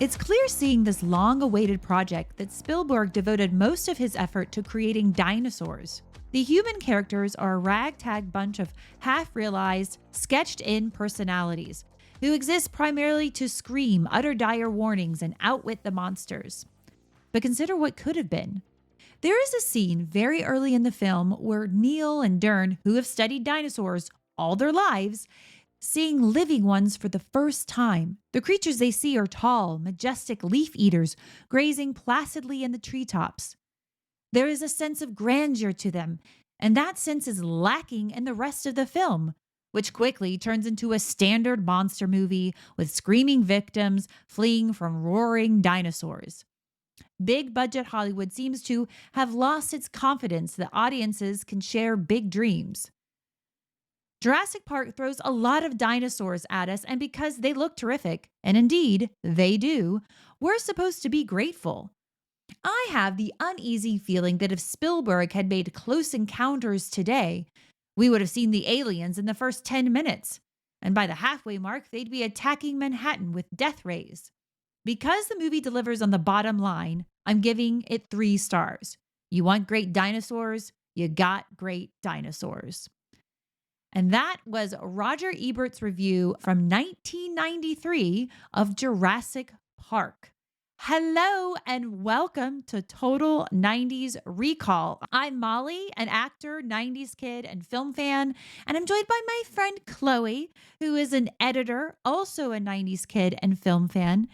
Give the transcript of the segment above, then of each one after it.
It's clear seeing this long-awaited project that Spielberg devoted most of his effort to creating dinosaurs. The human characters are a ragtag bunch of half-realized, sketched-in personalities who exist primarily to scream, utter dire warnings, and outwit the monsters. But consider what could have been. There is a scene very early in the film where Neil and Dern, who have studied dinosaurs all their lives, seeing living ones for the first time. The creatures they see are tall, majestic leaf eaters grazing placidly in the treetops. There is a sense of grandeur to them, and that sense is lacking in the rest of the film, which quickly turns into a standard monster movie with screaming victims fleeing from roaring dinosaurs. Big budget Hollywood seems to have lost its confidence that audiences can share big dreams. Jurassic Park throws a lot of dinosaurs at us, and because they look terrific, and indeed they do, we're supposed to be grateful. I have the uneasy feeling that if Spielberg had made Close Encounters today, we would have seen the aliens in the first 10 minutes, and by the halfway mark, they'd be attacking Manhattan with death rays. Because the movie delivers on the bottom line, I'm giving it 3 stars. You want great dinosaurs? You got great dinosaurs. And that was Roger Ebert's review from 1993 of Jurassic Park. Hello and welcome to Total 90s Recall. I'm Molly, an actor, 90s kid, and film fan, and I'm joined by my friend Chloe, who is an editor, also a 90s kid and film fan.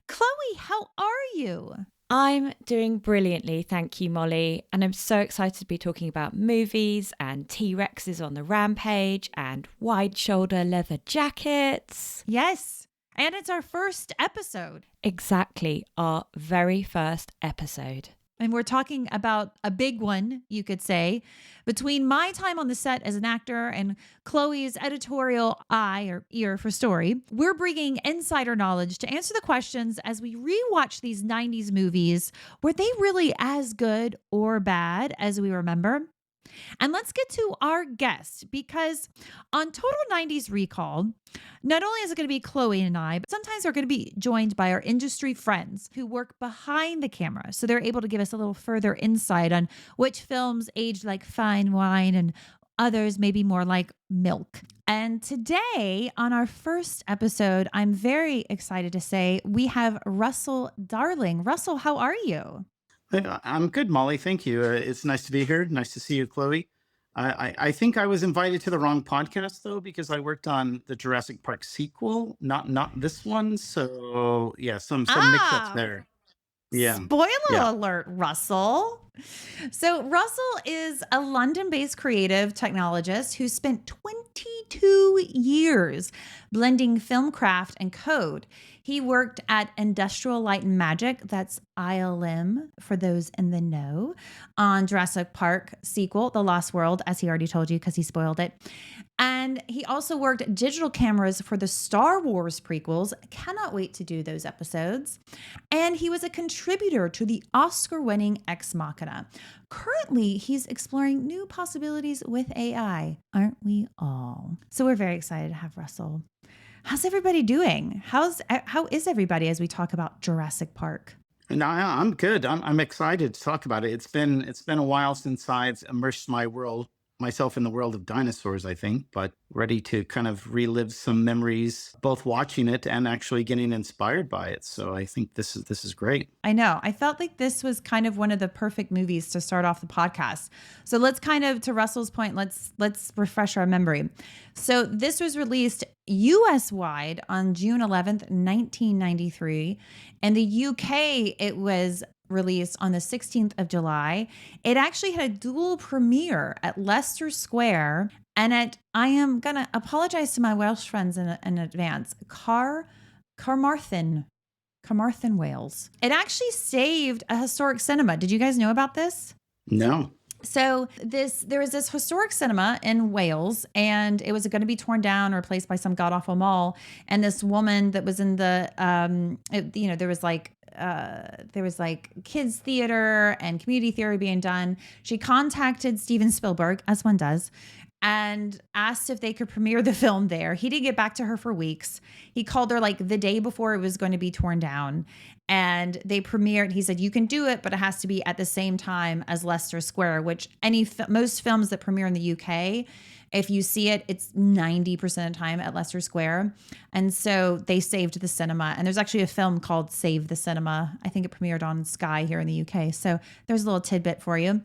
Chloe, how are you? I'm doing brilliantly, thank you, Molly. And I'm so excited to be talking about movies and T-Rexes on the rampage and wide-shoulder leather jackets. Yes, and it's our first episode. Exactly, our very first episode. And we're talking about a big one, you could say, between my time on the set as an actor and Chloe's editorial eye or ear for story. We're bringing insider knowledge to answer the questions as we rewatch these 90s movies. Were they really as good or bad as we remember? And let's get to our guest, because on Total 90s Recall, not only is it going to be Chloe and I, but sometimes we're going to be joined by our industry friends who work behind the camera. So they're able to give us a little further insight on which films age like fine wine and others maybe more like milk. And today on our first episode, I'm very excited to say we have Russell Darling. Russell, how are you? I'm good, Molly. Thank you. It's nice to be here. Nice to see you, Chloe. I think I was invited to the wrong podcast, though, because I worked on the Jurassic Park sequel, not this one. So, yeah, some mix-ups there. Yeah. Spoiler Yeah. alert, Russell. So Russell is a London-based creative technologist who spent 22 years blending film craft and code. He worked at Industrial Light and Magic, that's ILM for those in the know, on Jurassic Park sequel, The Lost World, as he already told you because he spoiled it. And he also worked digital cameras for the Star Wars prequels. Cannot wait to do those episodes. And he was a contributor to the Oscar-winning Ex Machina. Currently, he's exploring new possibilities with AI. Aren't we all? So we're very excited to have Russell. How's everybody doing? How is everybody as we talk about Jurassic Park? No, I'm good. I'm excited to talk about it. It's been a while since I've immersed myself in the world of dinosaurs, I think, but ready to kind of relive some memories, both watching it and actually getting inspired by it. So I think this is great. I know. I felt like this was kind of one of the perfect movies to start off the podcast. So let's kind of, to Russell's point, let's refresh our memory. So this was released US wide on June 11th, 1993. In the UK, it was released on the 16th of July. It actually had a dual premiere at Leicester Square and I am going to apologize to my Welsh friends in advance, Carmarthen, Wales. It actually saved a historic cinema. Did you guys know about this? No. So there was this historic cinema in Wales, and it was going to be torn down or replaced by some god-awful mall. And this woman that was in the, there was like kids theater and community theater being done. She contacted Steven Spielberg, as one does, and asked if they could premiere the film there. He didn't get back to her for weeks. He called her like the day before it was going to be torn down, and they premiered. He said, "You can do it, but it has to be at the same time as Leicester Square," which most films that premiere in the UK, if you see it, it's 90% of the time at Leicester Square. And so they saved the cinema. And there's actually a film called Save the Cinema. I think it premiered on Sky here in the UK. So there's a little tidbit for you.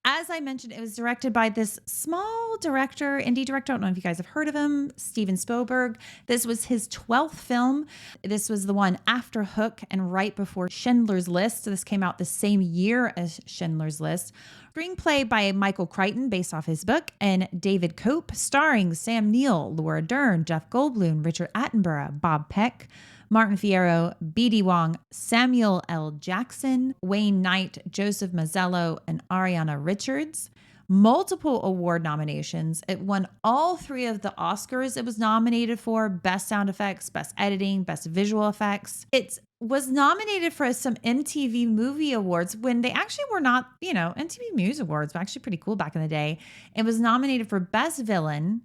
As I mentioned, it was directed by this small director, indie director. I don't know if you guys have heard of him, Steven Spielberg. This was his 12th film. This was the one after Hook and right before Schindler's List. So this came out the same year as Schindler's List. Screenplay by Michael Crichton, based off his book, and David Cope, starring Sam Neill, Laura Dern, Jeff Goldblum, Richard Attenborough, Bob Peck, Martin Fierro, B.D. Wong, Samuel L. Jackson, Wayne Knight, Joseph Mazzello, and Ariana Richards. Multiple award nominations. It won all 3 of the Oscars it was nominated for: Best Sound Effects, Best Editing, Best Visual Effects. It was nominated for some MTV Movie Awards when they actually were not, MTV Music Awards were actually pretty cool back in the day. It was nominated for Best Villain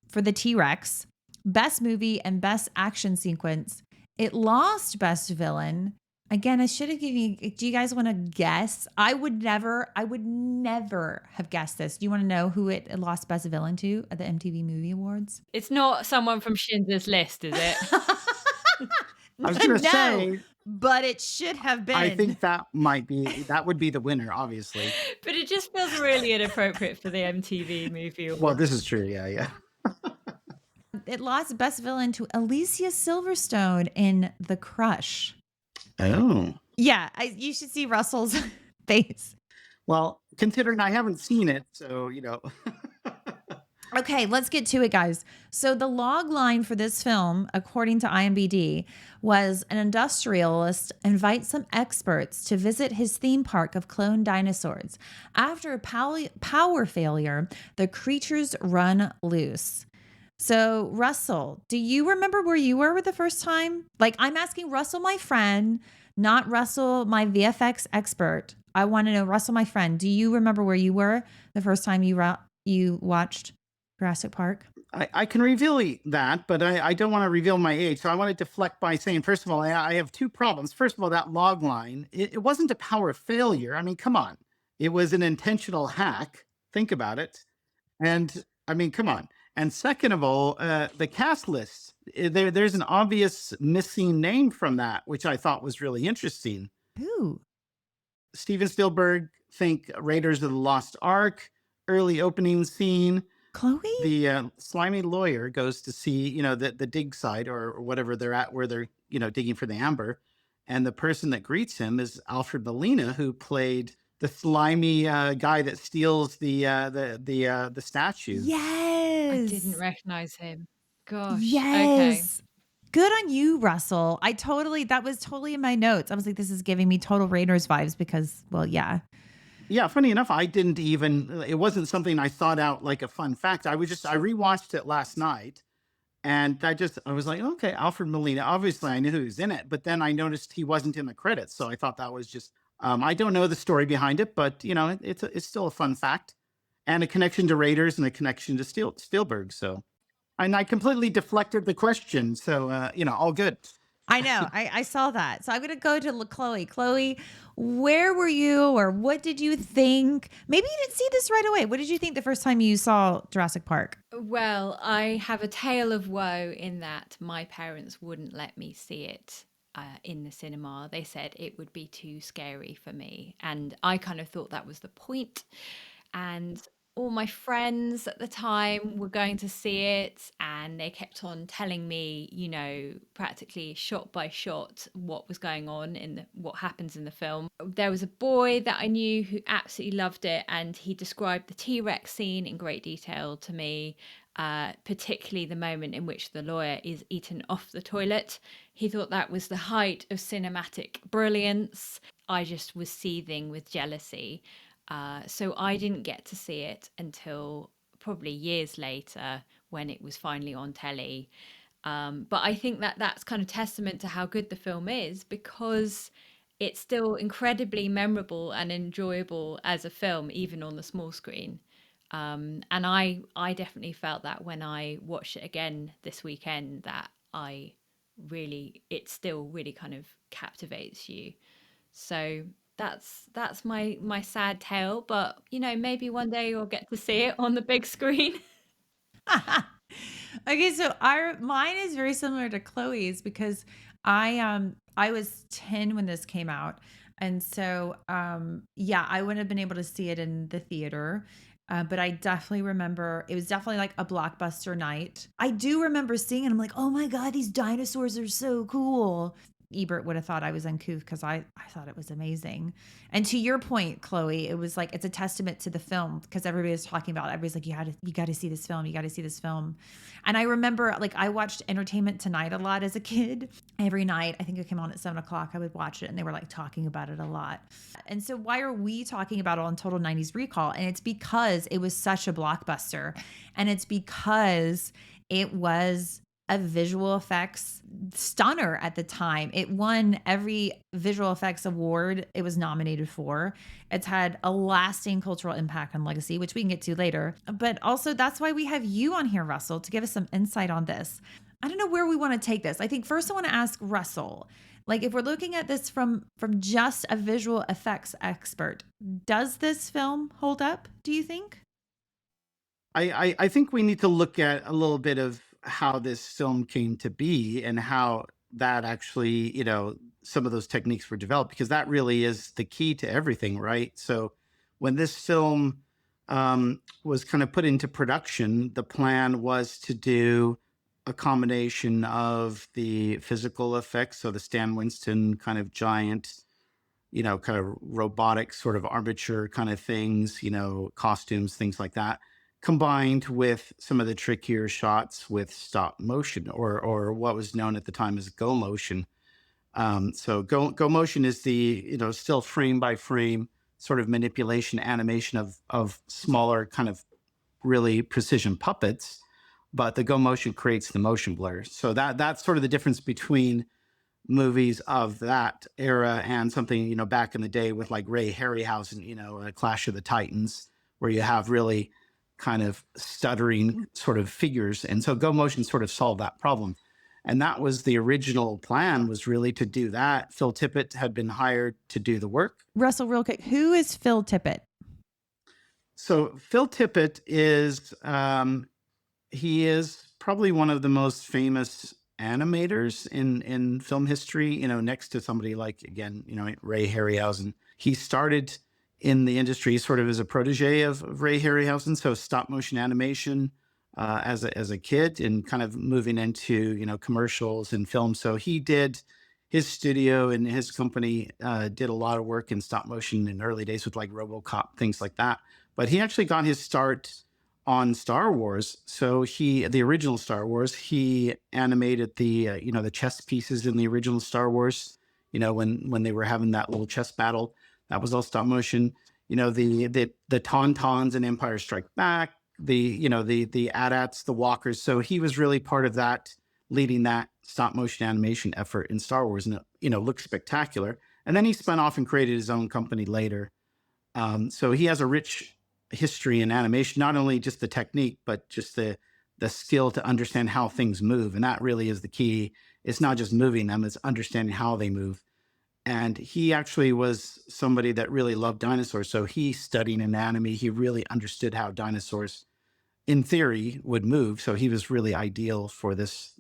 for the T-Rex, Best Movie, and Best Action Sequence. It lost Best Villain. Again, I should have given you, do you guys want to guess? I would never have guessed this. Do you want to know who it lost Best Villain to at the MTV Movie Awards? It's not someone from Schindler's List, is it? I was going to say, but it should have been. I think that would be the winner, obviously. But it just feels really inappropriate for the MTV Movie Awards. Well, this is true. Yeah. It lost Best Villain to Alicia Silverstone in The Crush. Oh. Yeah, you should see Russell's face. Well, considering I haven't seen it, so, Okay, let's get to it, guys. So the log line for this film, according to IMDb, was an industrialist invites some experts to visit his theme park of cloned dinosaurs. After a power failure, the creatures run loose. So, Russell, do you remember where you were the first time? Like, I'm asking Russell, my friend, not Russell, my VFX expert. I want to know, Russell, my friend, do you remember where you were the first time you watched Jurassic Park? I can reveal that, but I don't want to reveal my age. So I want to deflect by saying, first of all, I have 2 problems. First of all, that log line, it wasn't a power failure. I mean, come on. It was an intentional hack. Think about it. And I mean, come on. And second of all, the cast list, there's an obvious missing name from that, which I thought was really interesting. Who? Steven Spielberg, think Raiders of the Lost Ark, early opening scene. Chloe? The slimy lawyer goes to see, the dig site or whatever they're at, where they're, digging for the amber. And the person that greets him is Alfred Molina, who played the slimy guy that steals the statue. Yes. I didn't recognize him. Gosh. Yes. Okay. Good on you, Russell. That was totally in my notes. I was like, this is giving me total Raiders vibes because, well, yeah. Yeah, funny enough, it wasn't something I thought out like a fun fact. I rewatched it last night and I was like, okay, Alfred Molina, obviously I knew who was in it, but then I noticed he wasn't in the credits. So I thought that was just, I don't know the story behind it, but it's still a fun fact and a connection to Raiders and a connection to Spielberg. So, and I completely deflected the question. So, all good. I know. I saw that. So I'm going to go to Chloe. Chloe, where were you or what did you think? Maybe you didn't see this right away. What did you think the first time you saw Jurassic Park? Well, I have a tale of woe in that my parents wouldn't let me see it in the cinema. They said it would be too scary for me. And I kind of thought that was the point. And all my friends at the time were going to see it and they kept on telling me, practically shot by shot what was going on what happens in the film. There was a boy that I knew who absolutely loved it and he described the T-Rex scene in great detail to me, particularly the moment in which the lawyer is eaten off the toilet. He thought that was the height of cinematic brilliance. I just was seething with jealousy. So I didn't get to see it until probably years later when it was finally on telly. But I think that's kind of testament to how good the film is because it's still incredibly memorable and enjoyable as a film, even on the small screen. And I definitely felt that when I watched it again this weekend, that it still really kind of captivates you. So that's my sad tale, but maybe one day you'll get to see it on the big screen. Okay, so our mine is very similar to Chloe's because I was 10 when this came out. And so yeah, I wouldn't have been able to see it in the theater. But I definitely remember it was definitely like a blockbuster night. I do remember seeing it. I'm like, oh my God, these dinosaurs are so cool. Ebert would have thought I was uncouth because I thought it was amazing. And to your point, Chloe, it was like it's a testament to the film because everybody was talking about it. Everybody's like, you got to see this film. You got to see this film. And I remember like I watched Entertainment Tonight a lot as a kid. Every night, I think it came on at 7 o'clock. I would watch it and they were like talking about it a lot. And so why are we talking about it on Total 90s Recall? And it's because it was such a blockbuster. And it's because it was a visual effects stunner at the time. It won every visual effects award it was nominated for. It's had a lasting cultural impact and legacy, which we can get to later. But also, that's why we have you on here, Russell, to give us some insight on this. I don't know where we want to take this. I think first I want to ask Russell, like if we're looking at this from just a visual effects expert, does this film hold up, do you think? I think we need to look at a little bit of how this film came to be and how that actually, some of those techniques were developed, because that really is the key to everything, right? So when this film was kind of put into production, the plan was to do a combination of the physical effects, so the Stan Winston kind of giant, kind of robotic sort of armature kind of things, costumes, things like that, combined with some of the trickier shots with stop motion or what was known at the time as go motion. So go motion is the, still frame by frame sort of manipulation animation of smaller kind of really precision puppets, but the go motion creates the motion blur. So that's sort of the difference between movies of that era and something, back in the day with like Ray Harryhausen, Clash of the Titans, where you have really kind of stuttering sort of figures. And so Go Motion sort of solved that problem. And that was the original plan, was really to do that. Phil Tippett had been hired to do the work. Russell, real quick, who is Phil Tippett? So Phil Tippett is, he is probably one of the most famous animators in film history, next to somebody like, again, Ray Harryhausen. He started in the industry sort of as a protege of Ray Harryhausen, so stop motion animation as a kid, and kind of moving into commercials and film. So he did, his studio and his company did a lot of work in stop motion in early days with like RoboCop, things like that. But he actually got his start on Star Wars. So the original Star Wars, he animated the the chess pieces in the original Star Wars. When they were having that little chess battle, that was all stop motion. The Tauntauns in Empire Strike Back, the AT-ATs, the walkers. So he was really part of that, leading that stop motion animation effort in Star Wars, and it looked spectacular. And then he spun off and created his own company later. So he has a rich history in animation, not only just the technique, but just the skill to understand how things move. And that really is the key. It's not just moving them, it's understanding how they move. And he actually was somebody that really loved dinosaurs. So he studied anatomy. He really understood how dinosaurs, in theory, would move. So he was really ideal for this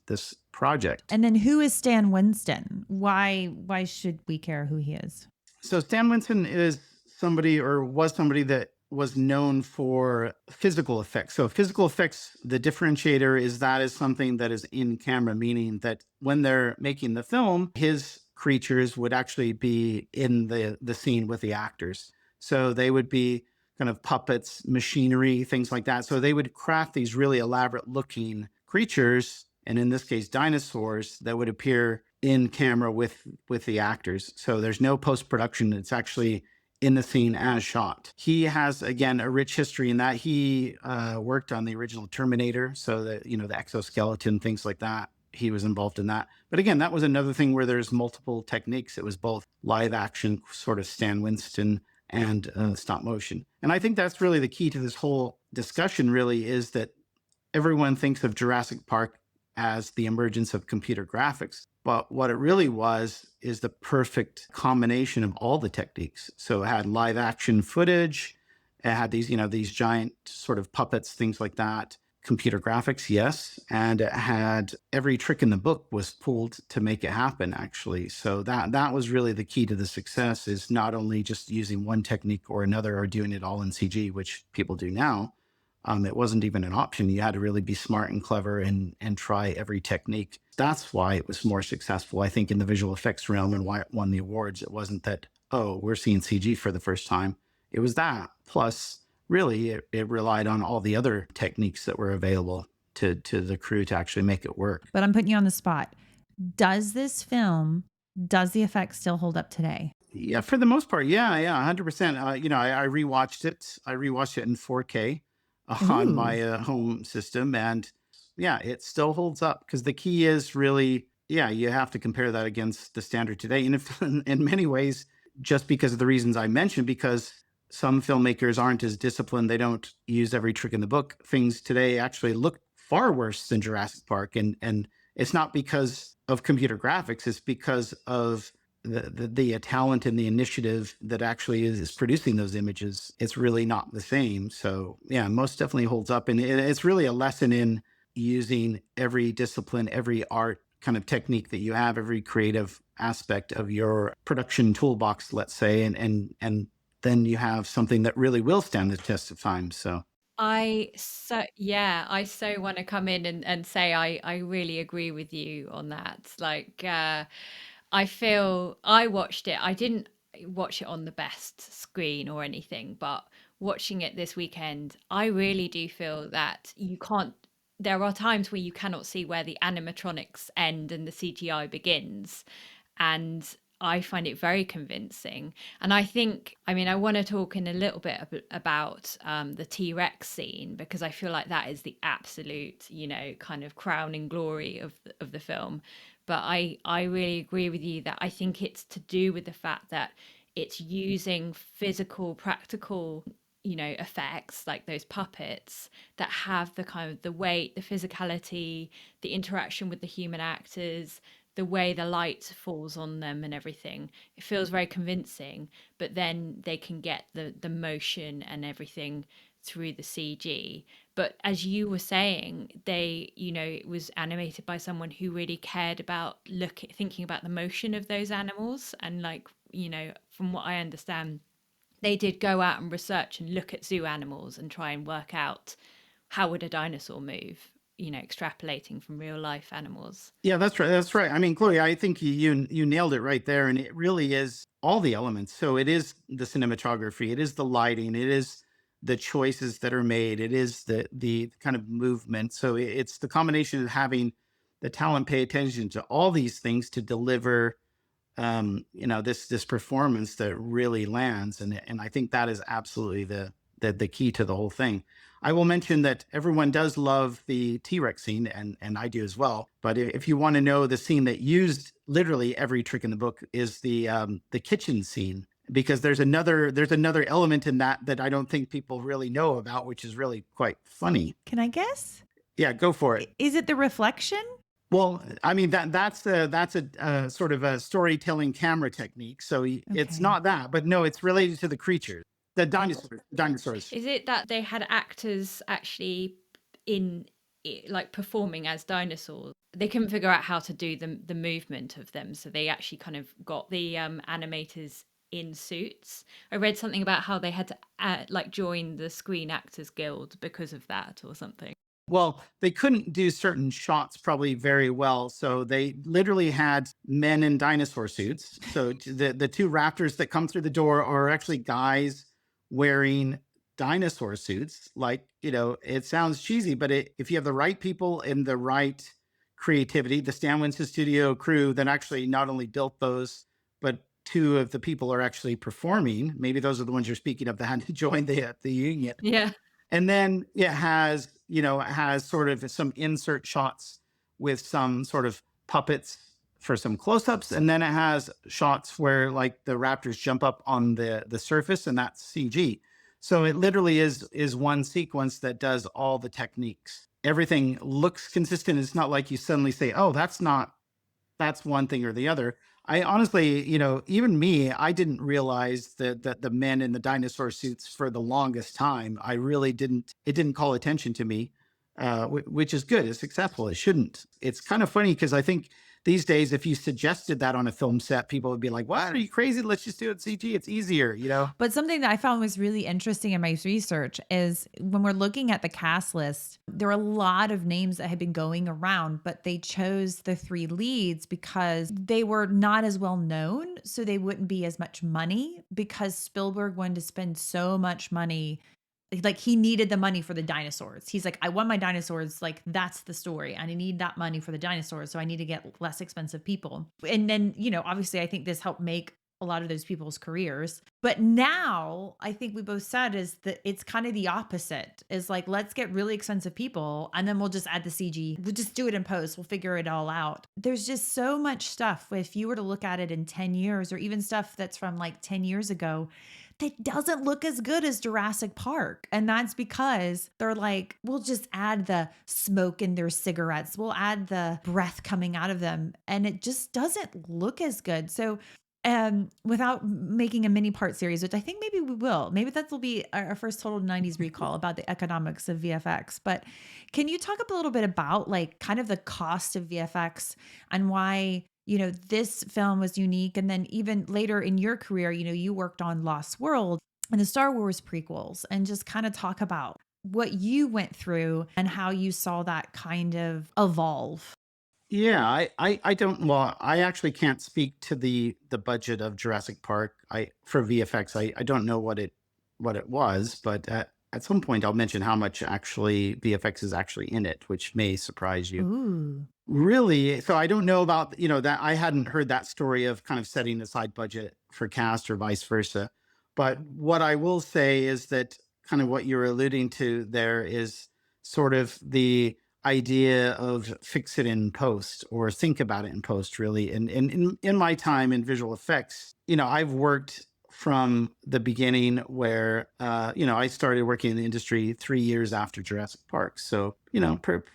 project. And then who is Stan Winston? Why should we care who he is? So Stan Winston is somebody, or was somebody, that was known for physical effects. So physical effects, the differentiator is that is something that is in camera, meaning that when they're making the film, his creatures would actually be in the scene with the actors. So they would be kind of puppets, machinery, things like that. So they would craft these really elaborate looking creatures, and in this case, dinosaurs, that would appear in camera with the actors. So there's no post-production. It's actually in the scene as shot. He has, again, a rich history in that he worked on the original Terminator. So the exoskeleton, things like that. He was involved in that. But again, that was another thing where there's multiple techniques. It was both live action, sort of Stan Winston and stop motion. And I think that's really the key to this whole discussion, really, is that everyone thinks of Jurassic Park as the emergence of computer graphics. But what it really was is the perfect combination of all the techniques. So it had live action footage, it had these giant sort of puppets, things like that. Computer graphics, yes. And it had every trick in the book was pulled to make it happen, actually. So that was really the key to the success, is not only just using one technique or another or doing it all in CG, which people do now. It wasn't even an option. You had to really be smart and clever and try every technique. That's why it was more successful, I think, in the visual effects realm, and why it won the awards. It wasn't that, oh, we're seeing CG for the first time. It was that. Plus, really, it relied on all the other techniques that were available to the crew to actually make it work. But I'm putting you on the spot. Does the effect still hold up today? Yeah, for the most part, yeah, 100%. I rewatched it. I rewatched it in 4K on my home system, and yeah, it still holds up, because the key is really, yeah, you have to compare that against the standard today. And if, in many ways, just because of the reasons I mentioned, because some filmmakers aren't as disciplined, they don't use every trick in the book. Things today actually look far worse than Jurassic Park, and it's not because of computer graphics; it's because of the talent and the initiative that actually is producing those images. It's really not the same. So yeah, most definitely holds up, and it's really a lesson in using every discipline, every art kind of technique that you have, every creative aspect of your production toolbox, let's say, and then you have something that really will stand the test of time. So I so want to come in and say I really agree with you on that. Like, I feel I watched it. I didn't watch it on the best screen or anything, but watching it this weekend, I really do feel that you can't. There are times where you cannot see where the animatronics end and the CGI begins, and I find it very convincing. And I think, I mean, I want to talk in a little bit about the T-Rex scene, because I feel like that is the absolute, kind of crowning glory of the film. But I really agree with you that I think it's to do with the fact that it's using physical, practical, effects like those puppets that have the kind of the weight, the physicality, the interaction with the human actors, the way the light falls on them and everything. It feels very convincing, but then they can get the motion and everything through the CG. But as you were saying, it was animated by someone who really cared about thinking about the motion of those animals. And like, from what I understand, they did go out and research and look at zoo animals and try and work out how would a dinosaur move, extrapolating from real life animals. yeah, that's right. That's right. I mean, Chloe, I think you nailed it right there, and it really is all the elements. So it is the cinematography, it is the lighting, it is the choices that are made, it is the kind of movement. So it's the combination of having the talent pay attention to all these things to deliver this performance that really lands. And I think that is absolutely the key to the whole thing. I will mention that everyone does love the T-Rex scene, and I do as well. But if you want to know the scene that used literally every trick in the book, is the kitchen scene, because there's another element in that I don't think people really know about, which is really quite funny. Can I guess? Yeah, go for it. Is it the reflection? Well, I mean, that's a sort of a storytelling camera technique. So it's Okay. not that, but no, it's related to the creatures, the dinosaurs. Is it that they had actors actually in like performing as dinosaurs? They couldn't figure out how to do the movement of them, so they actually kind of got the animators in suits. I read something about how they had to like join the Screen Actors Guild because of that or something. Well, they couldn't do certain shots probably very well, so they literally had men in dinosaur suits. So the two raptors that come through the door are actually guys wearing dinosaur suits. Like, it sounds cheesy, but if you have the right people and the right creativity, the Stan Winston Studio crew that actually not only built those, but two of the people are actually performing. Maybe those are the ones you're speaking of that had to join the union. Yeah. And then it has sort of some insert shots with some sort of puppets for some close-ups, and then it has shots where like the raptors jump up on the surface, and that's CG. So it literally is one sequence that does all the techniques. Everything looks consistent. It's not like you suddenly say, "Oh, that's one thing or the other." I honestly, even me, I didn't realize that the men in the dinosaur suits for the longest time. I really didn't. It didn't call attention to me, which is good. It's successful. It shouldn't. It's kind of funny because I think these days, if you suggested that on a film set, people would be like, "What? Are you crazy? Let's just do it CG. It's easier." But something that I found was really interesting in my research is when we're looking at the cast list, there are a lot of names that had been going around, but they chose the three leads because they were not as well known. So they wouldn't be as much money because Spielberg wanted to spend so much money. Like he needed the money for the dinosaurs. He's like, I want my dinosaurs. Like that's the story. And I need that money for the dinosaurs. So I need to get less expensive people. And then, obviously I think this helped make a lot of those people's careers. But now I think we both said is that it's kind of the opposite is like, let's get really expensive people and then we'll just add the CG. We'll just do it in post. We'll figure it all out. There's just so much stuff. If you were to look at it in 10 years or even stuff that's from like 10 years ago, that doesn't look as good as Jurassic Park. And that's because they're like, we'll just add the smoke in their cigarettes. We'll add the breath coming out of them. And it just doesn't look as good. So without making a mini part series, which I think maybe we will, maybe that will be our first total 90s recall about the economics of VFX. But can you talk a little bit about like kind of the cost of VFX and why this film was unique. And then even later in your career, you worked on Lost World and the Star Wars prequels and just kind of talk about what you went through and how you saw that kind of evolve. Yeah, I don't. Well, I actually can't speak to the budget of Jurassic Park. For VFX, I don't know what it was, but at some point I'll mention how much actually VFX is actually in it, which may surprise you. Ooh. Really? So I don't know about, that I hadn't heard that story of kind of setting aside budget for cast or vice versa. But what I will say is that kind of what you're alluding to there is sort of the idea of fix it in post or think about it in post, really. And in my time in visual effects, I've worked from the beginning where, I started working in the industry 3 years after Jurassic Park. So,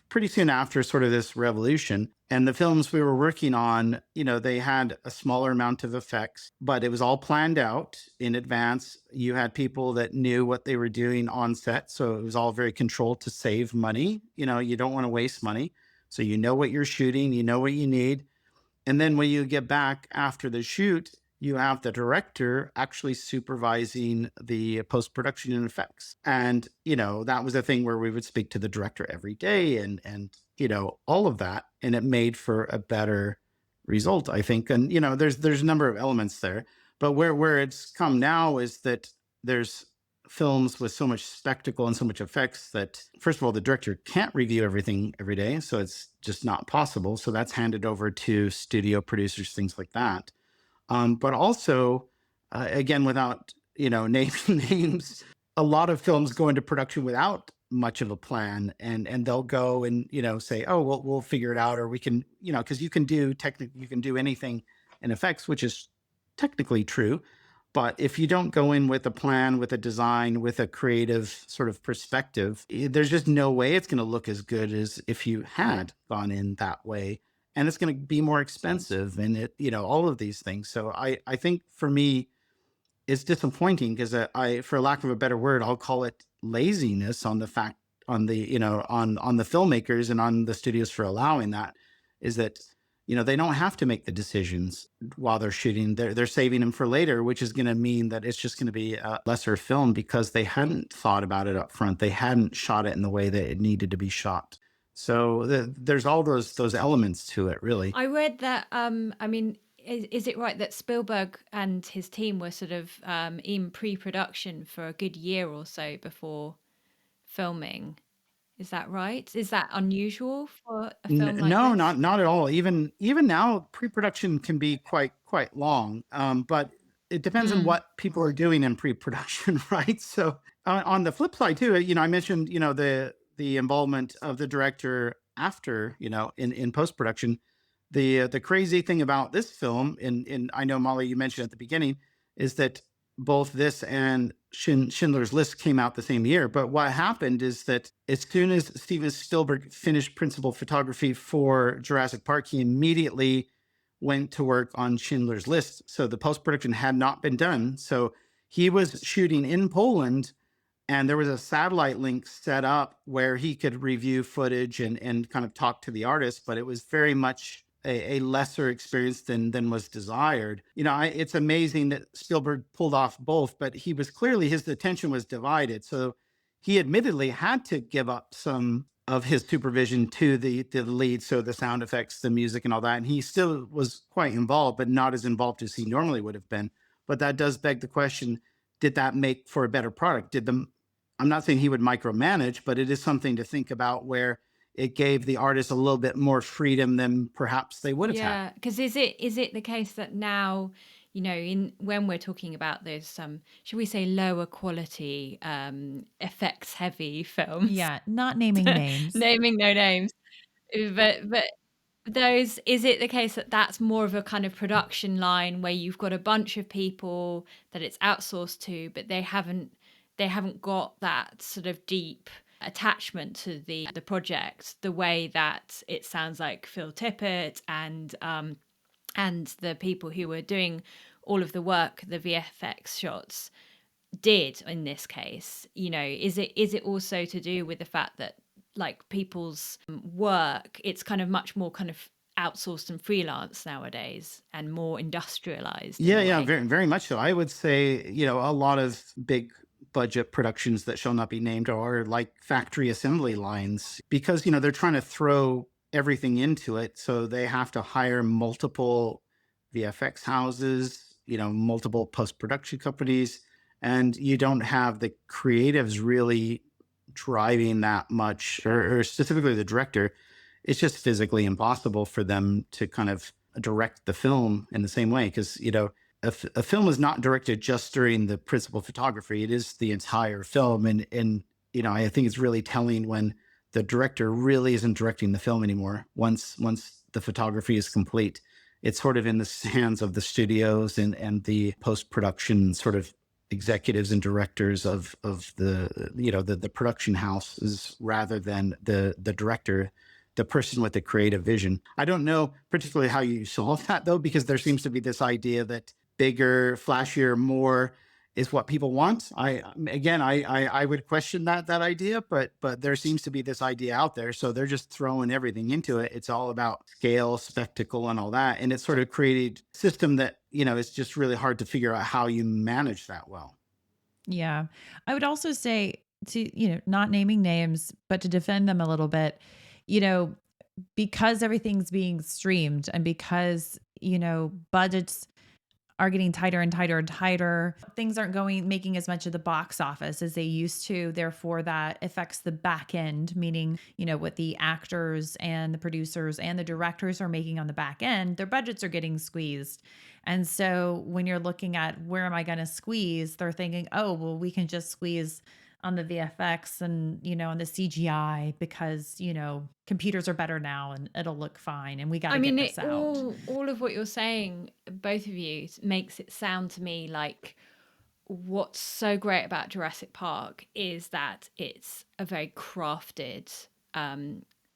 pretty soon after sort of this revolution. And the films we were working on, they had a smaller amount of effects, but it was all planned out in advance. You had people that knew what they were doing on set. So it was all very controlled to save money. You don't want to waste money. So you know what you're shooting, you know what you need. And then when you get back after the shoot, you have the director actually supervising the post-production and effects. And, that was a thing where we would speak to the director every day and all of that. And it made for a better result, I think. And, there's a number of elements there. But where it's come now is that there's films with so much spectacle and so much effects that, first of all, the director can't review everything every day. So it's just not possible. So that's handed over to studio producers, things like that. But also, again, without naming names, a lot of films go into production without much of a plan, and they'll go and say, "Oh, we'll figure it out," or we can, because you can do anything in effects, which is technically true. But if you don't go in with a plan, with a design, with a creative sort of perspective, there's just no way it's going to look as good as if you had gone in that way. And it's going to be more expensive and all of these things. So I think for me, it's disappointing because for lack of a better word, I'll call it laziness on the fact on the, on the filmmakers and on the studios for allowing that, is that, they don't have to make the decisions while they're shooting. They're saving them for later, which is going to mean that it's just going to be a lesser film because they hadn't thought about it up front. They hadn't shot it in the way that it needed to be shot. So there's all those elements to it, really. I read that, is it right that Spielberg and his team were sort of in pre-production for a good year or so before filming? Is that right? Is that unusual for a film like No, this? not at all. Even now, pre-production can be quite long, but it depends on Mm, what people are doing in pre-production, right? So on the flip side too, I mentioned the involvement of the director after in post-production. The crazy thing about this film, and I know Molly, you mentioned at the beginning, is that both this and Schindler's List came out the same year. But what happened is that as soon as Steven Spielberg finished principal photography for Jurassic Park, he immediately went to work on Schindler's List. So the post production had not been done. So he was shooting in Poland, and there was a satellite link set up where he could review footage and kind of talk to the artist, but it was very much a lesser experience than was desired. It's amazing that Spielberg pulled off both, but he was clearly, his attention was divided. So he admittedly had to give up some of his supervision to the lead, so the sound effects, the music, and all that. And he still was quite involved, but not as involved as he normally would have been. But that does beg the question: did that make for a better product? I'm not saying he would micromanage, but it is something to think about, where it gave the artist a little bit more freedom than perhaps they would have had. Yeah, because is it the case that now, in when we're talking about those should we say lower quality effects heavy films? Yeah, not naming names. Naming no names. But those, is it the case that that's more of a kind of production line where you've got a bunch of people that it's outsourced to, but they haven't got that sort of deep attachment to the project the way that it sounds like Phil Tippett and the people who were doing all of the work, the VFX shots, did in this case? Is it also to do with the fact that, like, people's work, it's kind of much more kind of outsourced and freelance nowadays and more industrialized? Yeah, very, very much so. I would say, a lot of big budget productions that shall not be named are like factory assembly lines, because, they're trying to throw everything into it. So they have to hire multiple VFX houses, multiple post-production companies, and you don't have the creatives really driving that much, or specifically the director. It's just physically impossible for them to kind of direct the film in the same way, because a film is not directed just during the principal photography. It is the entire film. And I think it's really telling when the director really isn't directing the film anymore. Once the photography is complete, it's sort of in the hands of the studios and the post-production sort of executives and directors of the production houses, rather than the director, the person with the creative vision. I don't know particularly how you solve that, though, because there seems to be this idea that bigger, flashier, more is what people want. I would question that idea, but there seems to be this idea out there. So they're just throwing everything into it. It's all about scale, spectacle, and all that. And it's sort of created a system that, it's just really hard to figure out how you manage that well. Yeah. I would also say, to, not naming names, but to defend them a little bit, because everything's being streamed, and because, budgets are getting tighter and tighter and tighter. Things aren't making as much of the box office as they used to. Therefore, that affects the back end, meaning, what the actors and the producers and the directors are making on the back end, their budgets are getting squeezed. And so when you're looking at where am I going to squeeze, they're thinking, oh, well, we can just squeeze on the VFX and, on the CGI, because, computers are better now and it'll look fine. And we got to get this out. All of what you're saying, both of you, makes it sound to me like what's so great about Jurassic Park is that it's a very crafted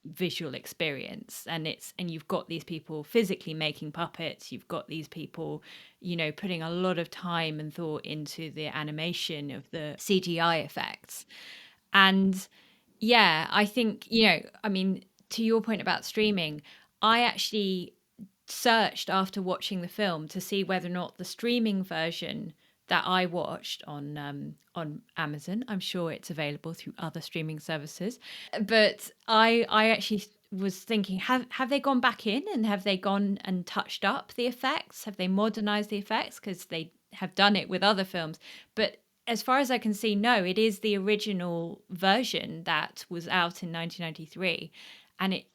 visual experience, and you've got these people physically making puppets, you've got these people putting a lot of time and thought into the animation of the CGI effects. And yeah, I think, to your point about streaming, I actually searched after watching the film to see whether or not the streaming version that I watched on Amazon, I'm sure it's available through other streaming services, but I actually was thinking, have they gone back in and have they gone and touched up the effects? Have they modernized the effects? Because they have done it with other films. But as far as I can see, no, it is the original version that was out in 1993. And it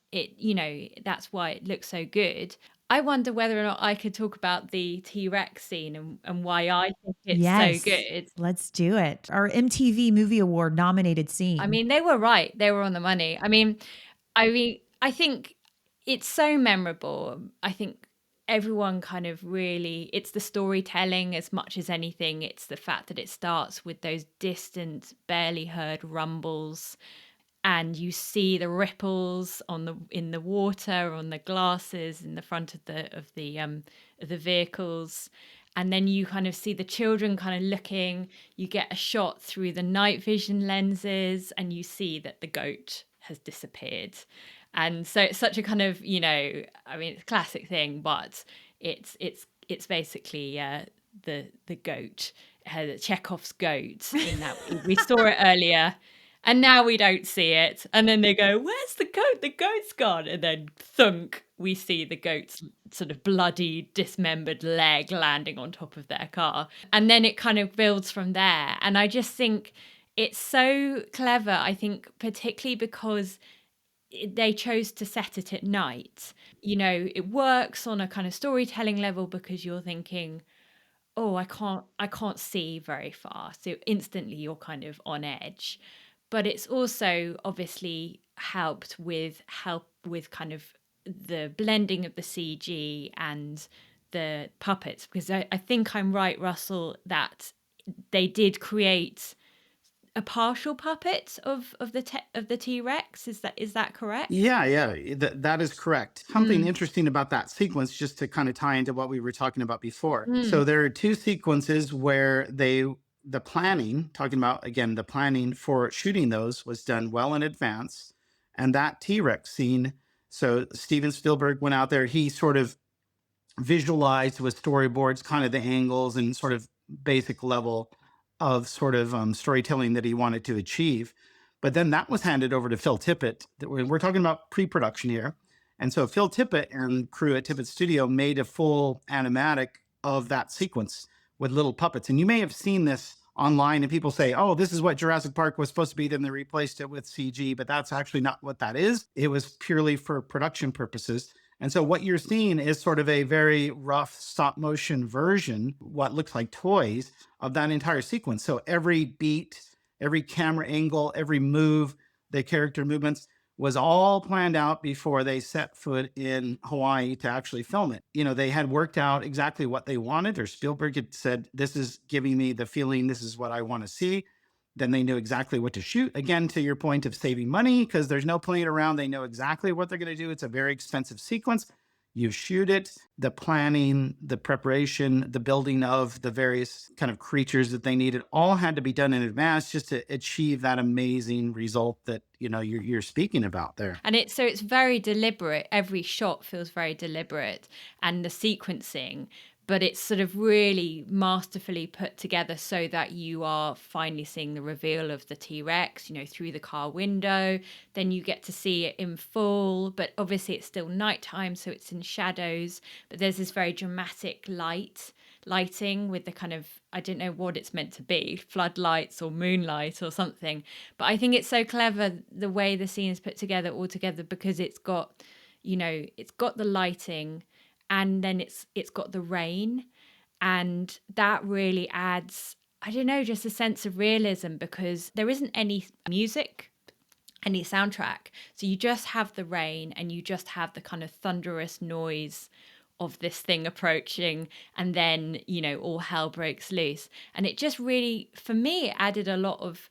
that's why it looks so good. I wonder whether or not I could talk about the T-Rex scene and why I think it's so good. Let's do it. Our MTV Movie Award nominated scene. I mean, they were right. They were on the money. I mean, I think, it's so memorable. I think everyone kind of really, it's the storytelling as much as anything. It's the fact that it starts with those distant, barely heard rumbles, and you see the ripples in the water, on the glasses in the front of the vehicles. And then you kind of see the children kind of looking. You get a shot through the night vision lenses, and you see that the goat has disappeared. And so it's such a kind of, I mean, it's a classic thing, but it's basically the goat, Chekhov's goat, in that we saw it earlier, and now we don't see it. And then they go, "Where's the goat? The goat's gone." And then thunk, we see the goat's sort of bloody, dismembered leg landing on top of their car. And then it kind of builds from there. And I just think it's so clever, I think, particularly because they chose to set it at night. It works on a kind of storytelling level because you're thinking, oh, I can't see very far. So instantly you're kind of on edge. But it's also obviously help with kind of the blending of the CG and the puppets, because I think I'm right, Russell, that they did create a partial puppet of the T-Rex. Is that correct? Yeah, that is correct. Something interesting about that sequence, just to kind of tie into what we were talking about before. So there are two sequences where the planning, talking about again, the planning for shooting those was done well in advance. And that T-Rex scene, so Steven Spielberg went out there, he sort of visualized with storyboards kind of the angles and sort of basic level of sort of storytelling that he wanted to achieve. But then that was handed over to Phil Tippett. We're talking about pre-production here. And so Phil Tippett and crew at Tippett Studio made a full animatic of that sequence with little puppets. And you may have seen this online, and people say, oh, this is what Jurassic Park was supposed to be. Then they replaced it with CG, but that's actually not what that is. It was purely for production purposes. And so what you're seeing is sort of a very rough stop motion version, what looks like toys, of that entire sequence. So every beat, every camera angle, every move, the character movements was all planned out before they set foot in Hawaii to actually film it. They had worked out exactly what they wanted, or Spielberg had said, this is giving me the feeling, this is what I want to see. Then they knew exactly what to shoot. Again, to your point of saving money, because there's no playing around. They know exactly what they're going to do. It's a very expensive sequence. You shoot it, the planning, the preparation, the building of the various kind of creatures that they needed, all had to be done in advance just to achieve that amazing result that you're speaking about there. And it's very deliberate. Every shot feels very deliberate, and the sequencing, but it's sort of really masterfully put together so that you are finally seeing the reveal of the T-Rex, through the car window. Then you get to see it in full, but obviously it's still nighttime, so it's in shadows. But there's this very dramatic lighting with the kind of, I don't know what it's meant to be, floodlights or moonlight or something. But I think it's so clever the way the scene is put together all together, because it's got the lighting, and then it's got the rain, and that really adds, I don't know, just a sense of realism, because there isn't any music, any soundtrack. So you just have the rain, and you just have the kind of thunderous noise of this thing approaching, and then all hell breaks loose. And it just really, for me, added a lot of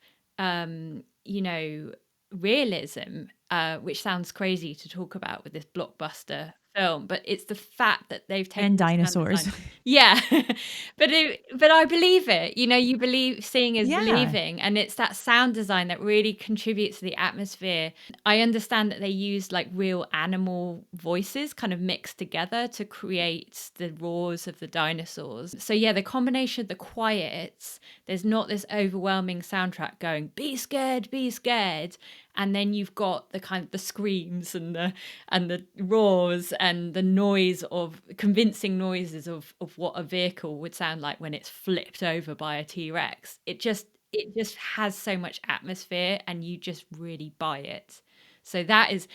realism, which sounds crazy to talk about with this blockbuster film, but it's the fact that they've taken And dinosaurs. Yeah. but I believe it. You believe, seeing is Yeah. believing, and it's that sound design that really contributes to the atmosphere. I understand that they used like real animal voices kind of mixed together to create the roars of the dinosaurs. So yeah, the combination of the quiets, there's not this overwhelming soundtrack going, be scared, and then you've got the kind of the screams and the roars and the noise of convincing noises of what a vehicle would sound like when it's flipped over by a T-Rex. It just has so much atmosphere, and you just really buy it. So that is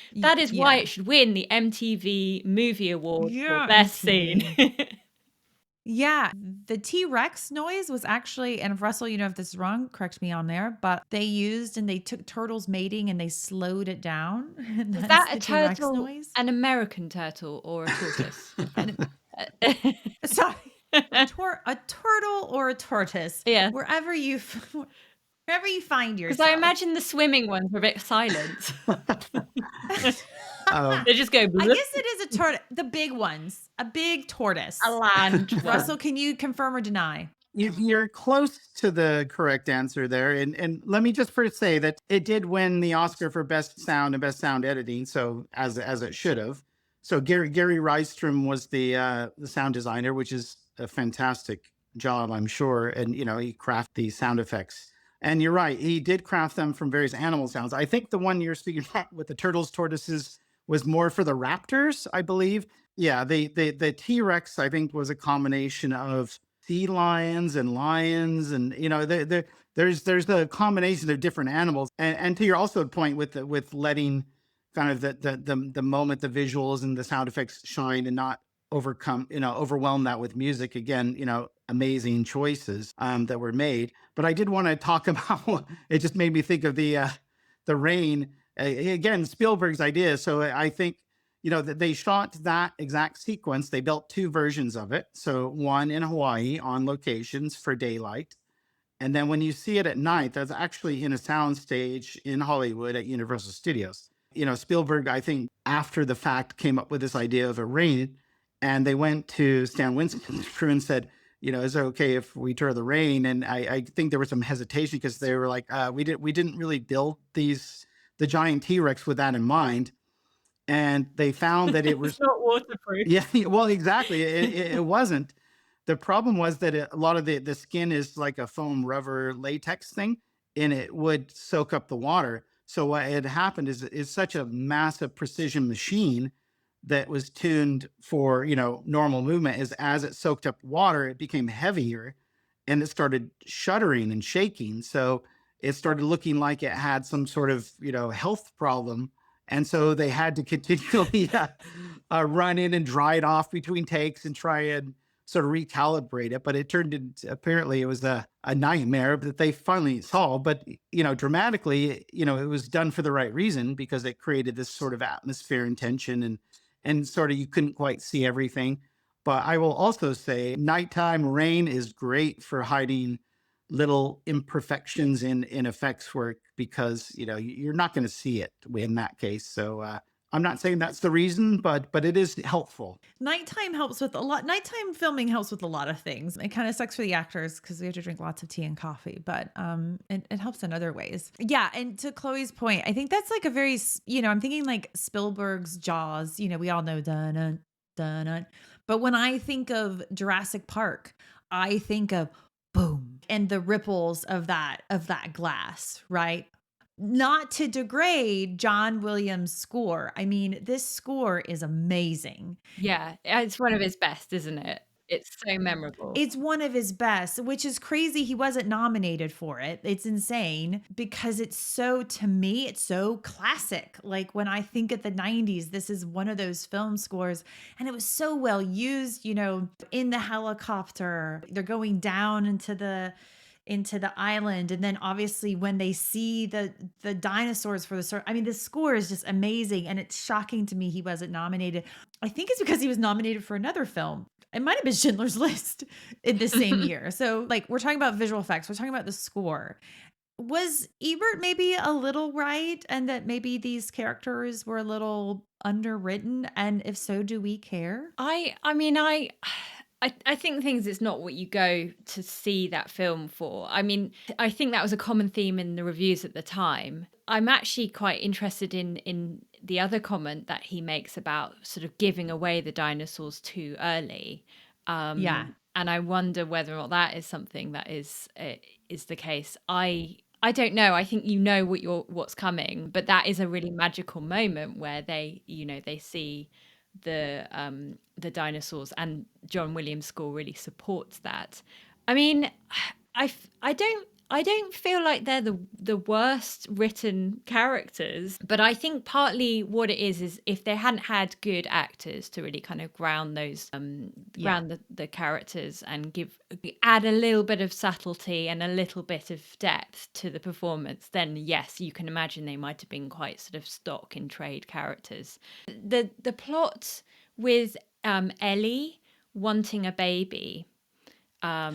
why it should win the MTV Movie Award for Best Scene. Yeah, the T-Rex noise was actually, and Russell, you know, if this is wrong, correct me on there, but they took turtles mating and they slowed it down, and Was that's that a the T-Rex turtle, noise. an American turtle, or a tortoise? And Uh, sorry, a turtle or a tortoise, Yeah, wherever you wherever you find because I yourself. imagine the swimming ones were a bit silent. um, They just go I bloop, guess it is a tortoise, the big ones, a big a tortoise. land Russell, one. can you confirm or deny? you're close to the correct answer there. And let me just first say that it did win the Oscar for Best Sound and Best Sound Editing, so as it should have. So Gary Rydstrom was the sound designer, which is a fantastic job, I'm sure. And he crafted the sound effects. And you're right, he did craft them from various animal sounds. I think the one you're speaking about with the turtles, tortoises was more for the raptors, I believe. Yeah, the T-Rex, I think, was a combination of sea lions and lions, and there's the combination of different animals. And to your also point with letting kind of the moment, the visuals and the sound effects shine, and not overwhelm that with music. Again, amazing choices that were made. But I did want to talk about, it just made me think of the rain. Again, Spielberg's idea. So I think that they shot that exact sequence. They built two versions of it. So one in Hawaii on locations for daylight. And then when you see it at night, that's actually in a sound stage in Hollywood at Universal Studios. Spielberg, I think, after the fact, came up with this idea of a rain. And they went to Stan Winston's crew and said, is it okay if we turn the rain? And I think there was some hesitation because they were like, we didn't really build the giant T-Rex with that in mind. And they found that it It's was, not waterproof. yeah, well, exactly. It wasn't. The problem was that a lot of the skin is like a foam rubber latex thing, and it would soak up the water. So what had happened is such a massive precision machine that was tuned for normal movement, is as it soaked up water, it became heavier, and it started shuddering and shaking. So it started looking like it had some sort of health problem. And so they had to continually run in and dry it off between takes and try and sort of recalibrate it. But it turned into, apparently it was a nightmare that they finally solved. But dramatically, it was done for the right reason, because it created this sort of atmosphere and tension, and sort of you couldn't quite see everything. But I will also say nighttime rain is great for hiding little imperfections in effects work, because you're not going to see it in that case. So I'm not saying that's the reason, but it is helpful. Nighttime helps with a lot. Nighttime filming helps with a lot of things. It kind of sucks for the actors because we have to drink lots of tea and coffee, but it helps in other ways. Yeah, and to Chloe's point, I think that's like a very I'm thinking like Spielberg's Jaws. We all know dun dun dun, but when I think of Jurassic Park, I think of boom and the ripples of that glass, right? Not to degrade John Williams' score. I mean, this score is amazing. Yeah, it's one of his best, isn't it? It's so memorable. It's one of his best, which is crazy he wasn't nominated for it. It's insane because to me, it's so classic. Like when I think of the 90s, this is one of those film scores, and it was so well used, in the helicopter. They're going down into the island, and then obviously when they see the dinosaurs for I mean, the score is just amazing, and it's shocking to me he wasn't nominated. I think it's because he was nominated for another film. It might have been Schindler's List in the same year. So like, we're talking about visual effects, we're talking about the score. Was Ebert maybe a little right, and that maybe these characters were a little underwritten, and if so, do we care? I mean, I think things, it's not what you go to see that film for. I mean, I think that was a common theme in the reviews at the time. I'm actually quite interested in the other comment that he makes about sort of giving away the dinosaurs too early. Yeah. And I wonder whether or not that is something that is the case. I don't know. I think what's coming, but that is a really magical moment where they see the dinosaurs, and John Williams' score really supports that. I mean, I don't I don't feel like they're the worst written characters, but I think partly what it is if they hadn't had good actors to really kind of ground those Yeah. ground the characters and add a little bit of subtlety and a little bit of depth to the performance, then yes, you can imagine they might have been quite sort of stock in trade characters. The plot with Ellie wanting a baby, I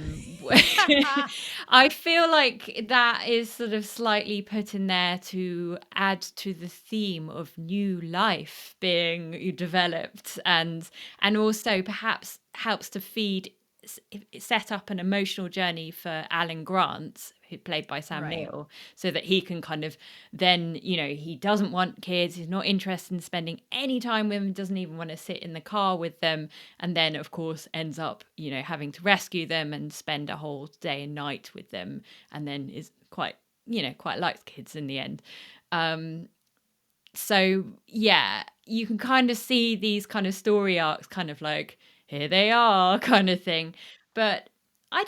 feel like that is sort of slightly put in there to add to the theme of new life being developed, and also perhaps helps to set up an emotional journey for Alan Grant, who played by Sam Right. Neill, so that he can kind of then, he doesn't want kids, he's not interested in spending any time with them, doesn't even want to sit in the car with them, and then of course ends up, having to rescue them and spend a whole day and night with them, and then is quite likes kids in the end. So yeah, you can kind of see these kind of story arcs, kind of like, here they are kind of thing. But I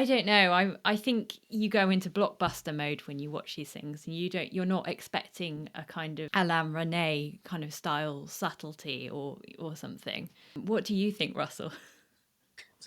don't know. I think you go into blockbuster mode when you watch these things, and you're not expecting a kind of Alain Resnais kind of style subtlety or something. What do you think, Russell?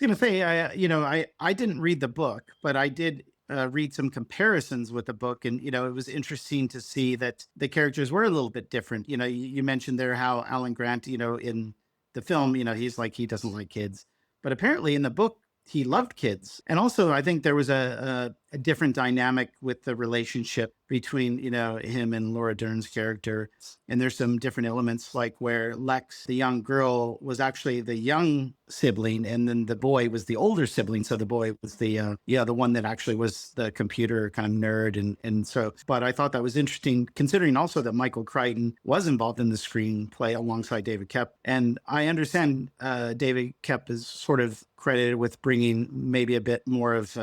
was going to say, I didn't read the book, but I did read some comparisons with the book, and it was interesting to see that the characters were a little bit different. You mentioned there how Alan Grant, in the film, he's like he doesn't like kids, but apparently in the book he loved kids, and also I think there was a different dynamic with the relationship between him and Laura Dern's character. And there's some different elements, like where Lex, the young girl, was actually the young sibling, and then the boy was the older sibling. So the boy was the one that actually was the computer kind of nerd, and so. But I thought that was interesting, considering also that Michael Crichton was involved in the screenplay alongside David Koepp, and I understand David Koepp is sort of credited with bringing maybe a bit more of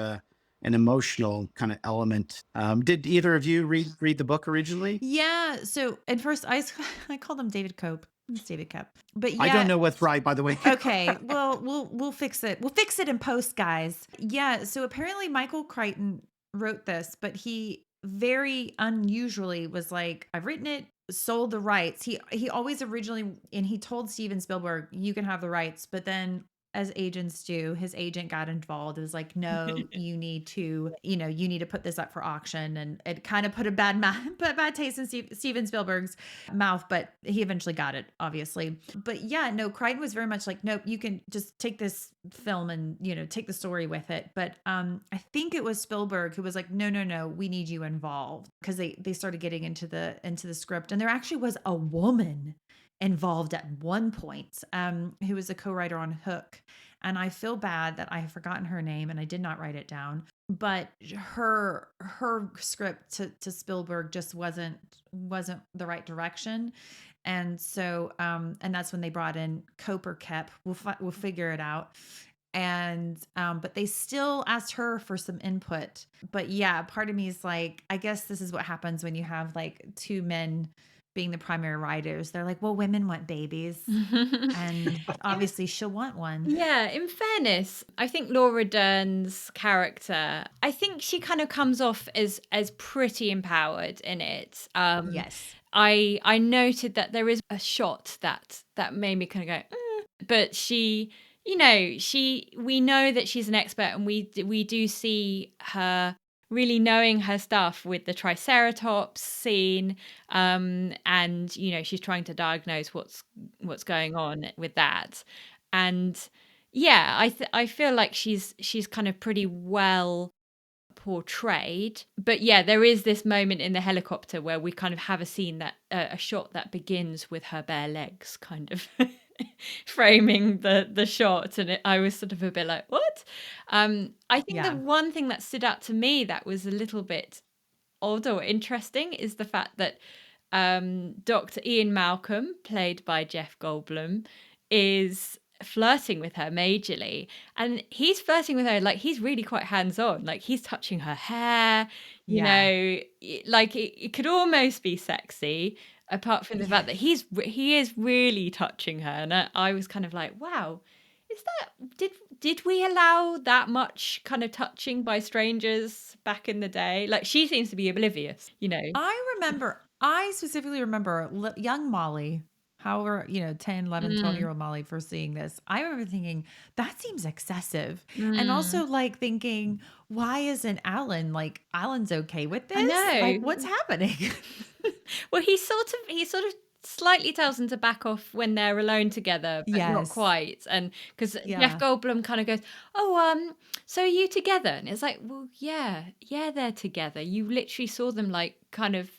an emotional kind of element. Did either of you read the book originally? Yeah. So at first I called him David Cope. It's David Koepp. But I don't yeah. know what's right, by the way. Okay. Well, we'll fix it. We'll fix it in post, guys. Yeah. So apparently Michael Crichton wrote this, but he very unusually was like, I've written it, sold the rights. He always originally, and he told Steven Spielberg, you can have the rights, but then, as agents do, his agent got involved. It was like, no, you need to put this up for auction. And it kind of put a bad taste in Steven Spielberg's mouth, but he eventually got it, obviously. But yeah, no, Crichton was very much like, nope, you can just take this film and, take the story with it. But I think it was Spielberg who was like, no, we need you involved, because they started getting into the script. And there actually was a woman involved at one point, who was a co-writer on Hook. And I feel bad that I have forgotten her name and I did not write it down. But her script to Spielberg just wasn't the right direction. And so and that's when they brought in Cope or Koepp. We'll figure it out. And but they still asked her for some input. But yeah, part of me is like, I guess this is what happens when you have like two men being the primary writers. They're like, well, women want babies, and obviously she'll want one. Yeah, in fairness, I think Laura Dern's character, I think she kind of comes off as pretty empowered in it. Yes. I noted that there is a shot that made me kind of go, but she, we know that she's an expert, and we do see her really knowing her stuff with the triceratops scene, and she's trying to diagnose what's going on with that. And yeah, I feel like she's kind of pretty well portrayed. But yeah, there is this moment in the helicopter where we kind of have a scene that a shot that begins with her bare legs kind of framing the shot, and I was sort of a bit like, what? I think the Yeah. one thing that stood out to me that was a little bit odd or interesting is the fact that Dr. Ian Malcolm, played by Jeff Goldblum, is flirting with her majorly, and he's flirting with her like he's really quite hands-on, like he's touching her hair, Yeah. like it could almost be sexy, apart from the fact that he is really touching her. And I was kind of like, wow, is that did we allow that much kind of touching by strangers back in the day? Like, she seems to be oblivious, you know? I specifically remember young Molly, however, 10, 11, 12 Mm, year old Molly for seeing this. I remember thinking, that seems excessive. And mm. also like thinking, why isn't Alan's okay with I this? Like, what's know. happening? Well, he sort of slightly tells them to back off when they're alone together, but not Yes. quite. And because Jeff Yeah. Goldblum kind of goes, "Oh, so are you together?" And it's like, "Well, yeah, yeah, they're together. You literally saw them like kind of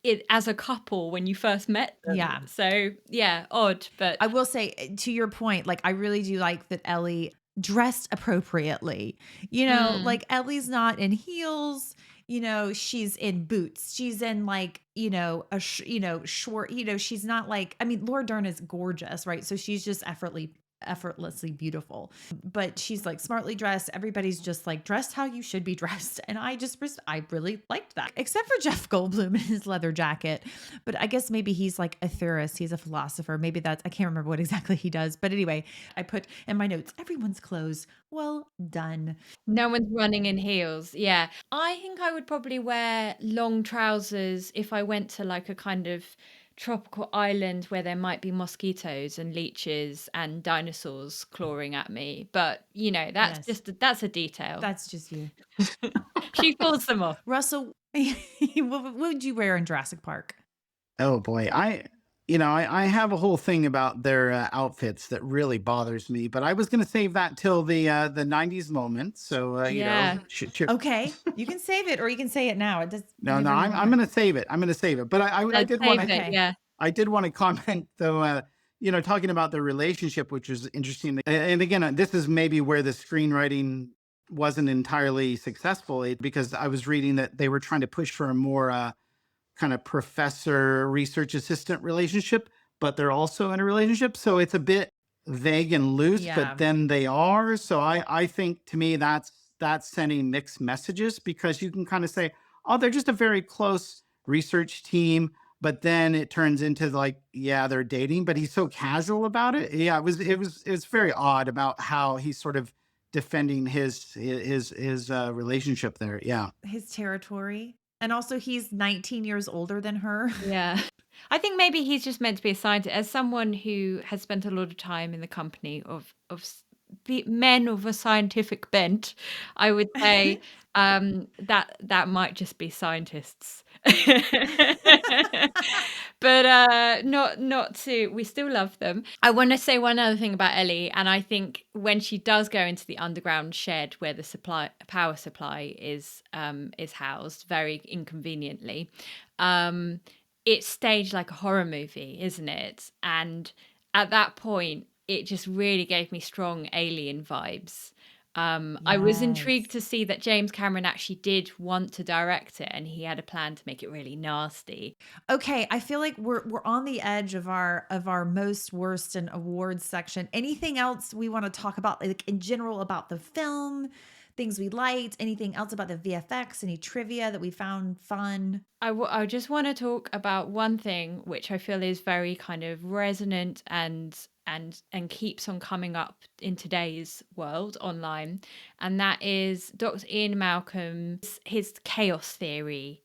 it as a couple when you first met them. Yeah. So yeah, odd, but I will say, to your point, like I really do like that Ellie dressed appropriately. mm, Like Ellie's not in heels. She's in boots. She's in like, short, she's not like, I mean, Laura Dern is gorgeous, right? So she's just effortlessly beautiful, but she's like smartly dressed. Everybody's just like dressed how you should be dressed. And I really liked that, except for Jeff Goldblum in his leather jacket. But I guess maybe he's like a theorist. He's a philosopher. Maybe I can't remember what exactly he does. But anyway, I put in my notes, everyone's clothes. Well done. no one's running in heels. Yeah. I think I would probably wear long trousers if I went to like a kind of tropical island where there might be mosquitoes and leeches and dinosaurs clawing at me. But, Yes. that's a detail. That's just you. She pulls them off. Russell, what would you wear in Jurassic Park? Oh boy, I have a whole thing about their outfits that really bothers me, but I was going to save that till the '90s moment. So Yeah. Okay. You can save it or you can say it now. It does no, no, whatever you I'm want. going to save it. I'm going to save it. But I Let's did want save to it. Okay. Yeah. I did want to comment though. Talking about their relationship, which was interesting. And again, this is maybe where the screenwriting wasn't entirely successful because I was reading that they were trying to push for a more kind of professor research assistant relationship, but they're also in a relationship. So it's a bit vague and loose, but Yeah. then they are. So I think to me that's sending mixed messages because you can kind of say, oh, they're just a very close research team. But then it turns into like, yeah, they're dating, but he's so casual about it. Yeah, it was very odd about how he's sort of defending his relationship there. Yeah. His territory. And also he's 19 years older than her. Yeah. I think maybe he's just meant to be a scientist. As someone who has spent a lot of time in the company of men of a scientific bent, I would say that might just be scientists. But not to. We still love them. I want to say one other thing about Ellie, and I think when she does go into the underground shed where the power supply is housed, very inconveniently. Um, it's staged like a horror movie, isn't it? And at that point, it just really gave me strong Alien vibes. I was intrigued Yes. to see that James Cameron actually did want to direct it, and he had a plan to make it really nasty. Okay, I feel like we're on the edge of our most worst and awards section. Anything else we want to talk about, like in general about the film, things we liked, anything else about the VFX, any trivia that we found fun? I just want to talk about one thing which I feel is very kind of resonant and keeps on coming up in today's world online, and that is Dr. Ian Malcolm's his chaos theory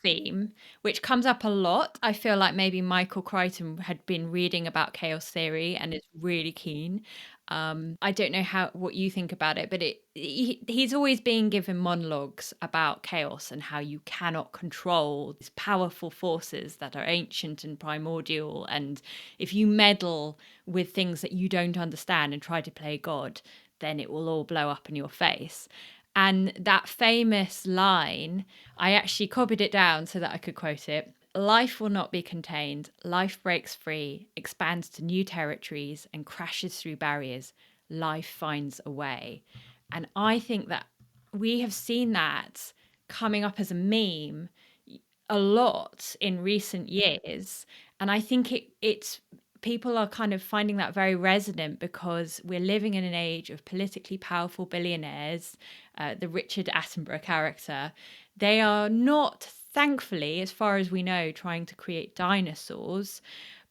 theme, which comes up a lot. I feel like maybe Michael Crichton had been reading about chaos theory and is really keen. I don't know what you think about it, but he's always being given monologues about chaos and how you cannot control these powerful forces that are ancient and primordial, and if you meddle with things that you don't understand and try to play God, then it will all blow up in your face. And that famous line, I actually copied it down so that I could quote it. Life will not be contained. Life breaks free, expands to new territories, and crashes through barriers. Life finds a way. And I think that we have seen that coming up as a meme a lot in recent years. And I think it's people are kind of finding that very resonant because we're living in an age of politically powerful billionaires. The Richard Attenborough character, they are not, thankfully, as far as we know, trying to create dinosaurs,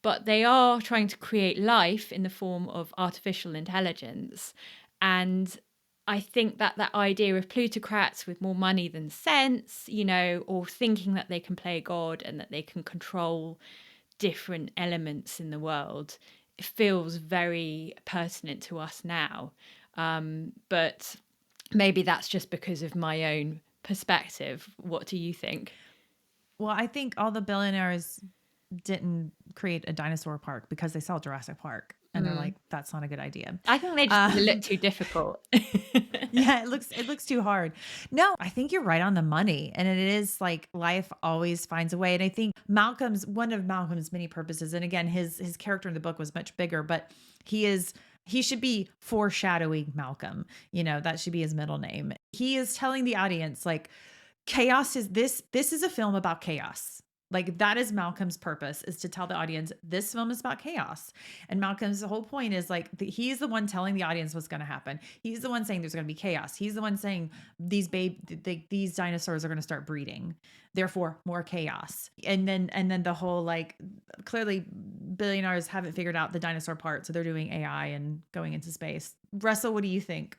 but they are trying to create life in the form of artificial intelligence. And I think that that idea of plutocrats with more money than sense, or thinking that they can play God and that they can control different elements in the world, feels very pertinent to us now. But maybe that's just because of my own perspective. What do you think? Well, I think all the billionaires didn't create a dinosaur park because they saw Jurassic Park and they're like, that's not a good idea. I think they just look too difficult. Yeah, it looks too hard. No, I think you're right on the money. And it is like life always finds a way. And I think one of Malcolm's many purposes, and again, his character in the book was much bigger, but he should be foreshadowing Malcolm. That should be his middle name. He is telling the audience, like, chaos is this is a film about chaos. Like, that is Malcolm's purpose, is to tell the audience this film is about chaos. And Malcolm's whole point is like, he's the one telling the audience what's going to happen. He's the one saying there's going to be chaos. He's the one saying these dinosaurs are going to start breeding, therefore more chaos. And then the whole, like, clearly billionaires haven't figured out the dinosaur part, so they're doing AI and going into space. Russell, what do you think?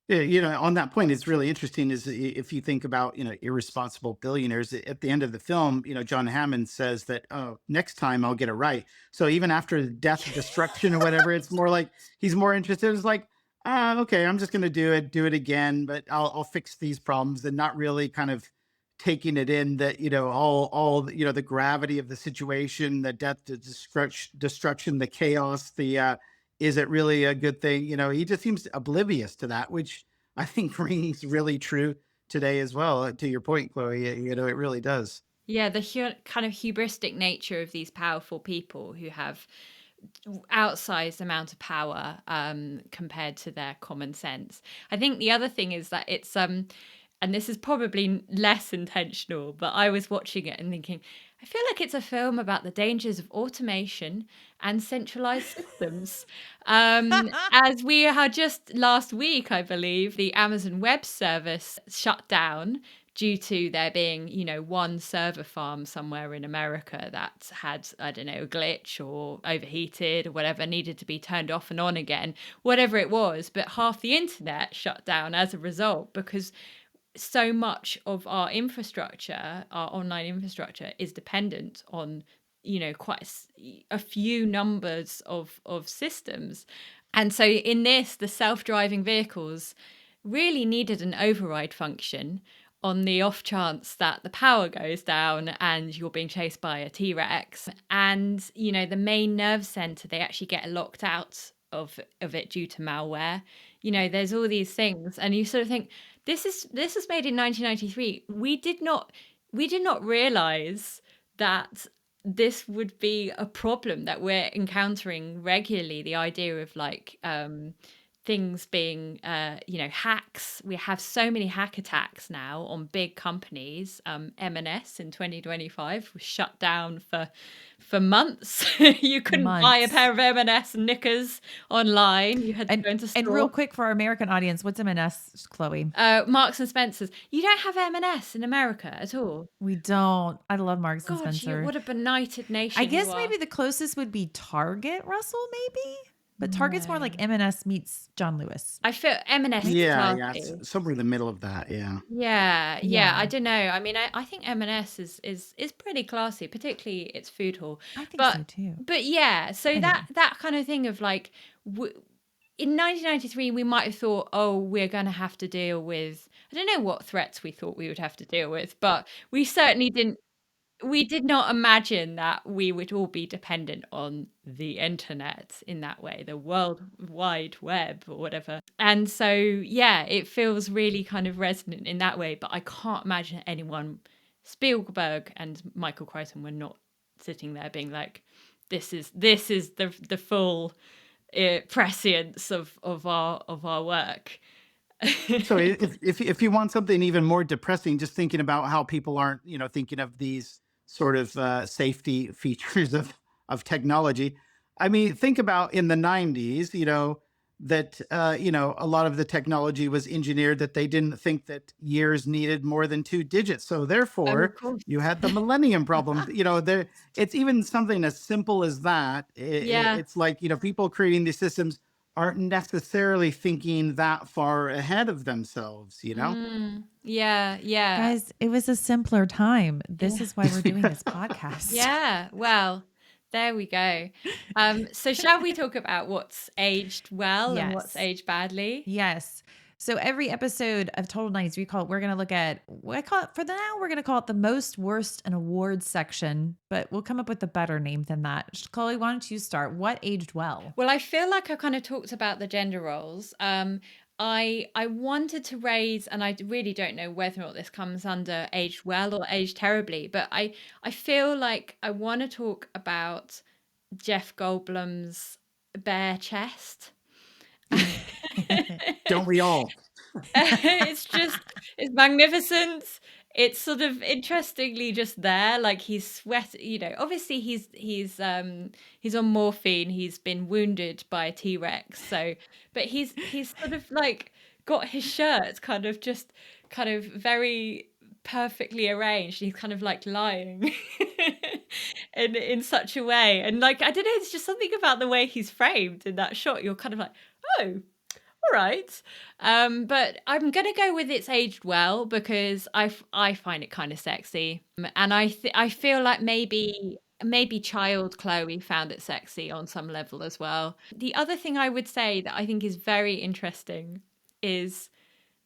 Yeah, on that point, it's really interesting is if you think about, irresponsible billionaires at the end of the film, John Hammond says that, oh, next time I'll get it right. So even after the death, destruction or whatever, it's more like he's more interested. It's like, okay, I'm just going to do it again, but I'll fix these problems, and not really kind of taking it in that, all, the gravity of the situation, the death, the destruction, the chaos, is it really a good thing? He just seems oblivious to that, which I think rings really true today as well. To your point, Chloe, it really does. Yeah, the kind of hubristic nature of these powerful people who have outsized amount of power compared to their common sense. I think the other thing is that it's and this is probably less intentional, but I was watching it and thinking, I feel like it's a film about the dangers of automation and centralized systems. As we had just last week, I believe, the Amazon Web Service shut down due to there being, one server farm somewhere in America that had, I don't know, a glitch or overheated or whatever, needed to be turned off and on again, whatever it was. But half the internet shut down as a result, because so much of our infrastructure, our online infrastructure, is dependent on, quite a few numbers of systems. And so in this, the self-driving vehicles really needed an override function on the off chance that the power goes down and you're being chased by a T-Rex. And, the main nerve center, they actually get locked out of it due to malware. There's all these things, and you sort of think, this was made in 1993. We did not realize that this would be a problem that we're encountering regularly. The idea of like things being hacks. We have so many hack attacks now on big companies. M&S in 2025 was shut down for months. You couldn't buy a pair of M&S knickers online. You had to go into store. And real quick for our American audience, what's M&S, Chloe? Marks and Spencer's. You don't have M&S in America at all. We don't. I love Marks and Spencer. What a benighted nation. I guess maybe the closest would be Target, Russell, maybe? But Target's more like M&S meets John Lewis. I feel M&S is Yeah, classy. somewhere in the middle of that. Yeah. I don't know. I mean, I think M&S is pretty classy, particularly its food hall. I think so too. But yeah, so Anyway. that kind of thing of like, in 1993, we might have thought, oh, we're going to have to deal with, I don't know what threats we thought we would have to deal with, but we certainly didn't. We did not imagine that we would all be dependent on the internet in that way, the World Wide Web or whatever. And so, yeah, it feels really kind of resonant in that way. But I can't imagine anyone, Spielberg and Michael Crichton, were not sitting there being like, this is the full prescience of our work. So if you want something even more depressing, just thinking about how people aren't, thinking of these sort of safety features of technology. I mean, think about in the 90s, that a lot of the technology was engineered that they didn't think that years needed more than 2 digits. So Oh, of therefore, course. you had the millennium problem. There, it's even something as simple as that. Yeah. It's like people creating these systems aren't necessarily thinking that far ahead of themselves. Yeah, yeah. Guys, it was a simpler time. This Yeah. is why we're doing this podcast. Yeah, well, there we go. So shall we talk about what's aged well and what's Yes. aged badly? Yes. So every episode of Total 90s Recall, we're going to look at what I call it for the now, we're going to call it the most, worst, and awards section, but we'll come up with a better name than that. Chloe, why don't you start? What aged well? Well, I feel like I kind of talked about the gender roles. I wanted to raise, and I really don't know whether or not this comes under aged well or aged terribly, but I feel like I want to talk about Jeff Goldblum's bare chest. Don't we all? It's magnificent. It's sort of interestingly just there, like he's obviously he's on morphine, he's been wounded by a T-Rex, so but he's sort of like got his shirt kind of very perfectly arranged. He's kind of like lying in such a way, and like I don't know, it's just something about the way he's framed in that shot. You're kind of like, oh, all right. But I'm gonna go with it's aged well because I find it kind of sexy, and I feel like maybe child Chloe found it sexy on some level as well. The other thing I would say that I think is very interesting is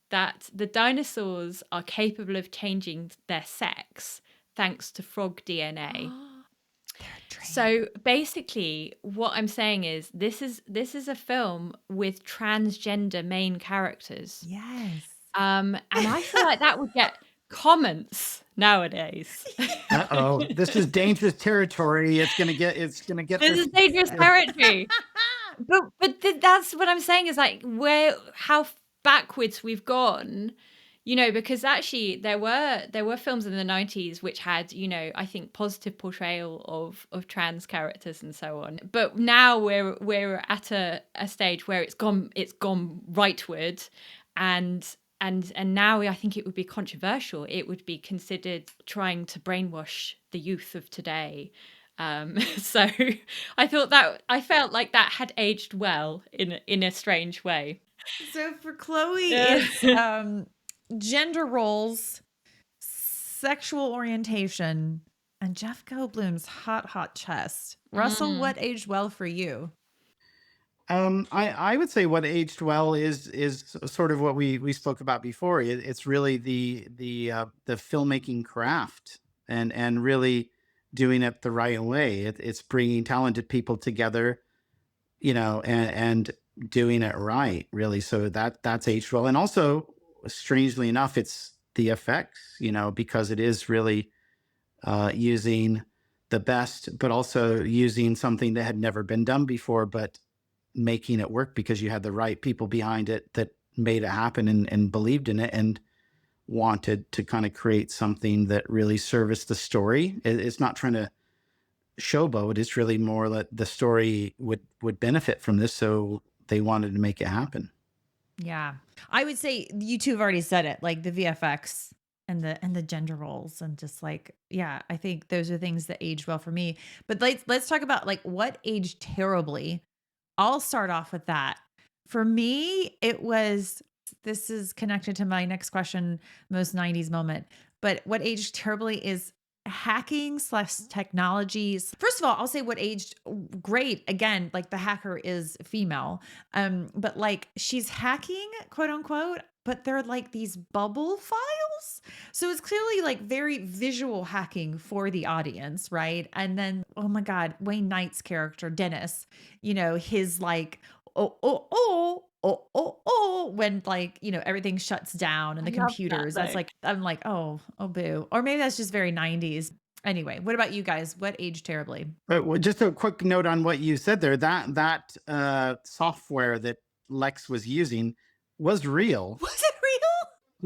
that the dinosaurs are capable of changing their sex thanks to frog DNA. So basically, what I'm saying is this is a film with transgender main characters. Yes. And I feel like that would get comments nowadays. Uh-oh, this is dangerous territory. It's gonna get This is dangerous territory. But that's what I'm saying is like how backwards we've gone, because actually there were films in the 90s which had, I think positive portrayal of trans characters and so on. But now we're at a stage where it's gone rightward, and now I think it would be controversial. It would be considered trying to brainwash the youth of today. So I felt like that had aged well in a strange way. So for Chloe, Yeah. it's gender roles, sexual orientation, and Jeff Goldblum's hot chest. Russell, what aged well for you? I would say what aged well is sort of what we spoke about before. It's really the filmmaking craft and really doing it the right way. It's bringing talented people together, and doing it right, really. So that's aged well. And also, strangely enough, it's the effects, because it is really using the best, but also using something that had never been done before, but making it work because you had the right people behind it that made it happen and believed in it and wanted to kind of create something that really serviced the story. It's not trying to showboat. It's really more that the story would benefit from this, so they wanted to make it happen. Yeah. I would say you two have already said it, like the VFX and the gender roles and just like, yeah, I think those are things that age well for me. But let's talk about like what aged terribly. I'll start off with that. For me, this is connected to my next question, most 90s moment. But what aged terribly is hacking / technologies. First of all, I'll say what aged great. Again, like the hacker is female. But like she's hacking, quote unquote, but they're like these bubble files. So it's clearly like very visual hacking for the audience, right? And then, oh my God, Wayne Knight's character, Dennis, his like, when like, everything shuts down and the I love that, computers. That's though. like, I'm like, oh boo. Or maybe that's just very 90s. Anyway, what about you guys? What aged terribly? But just a quick note on what you said there. That software that Lex was using was real. Was it real?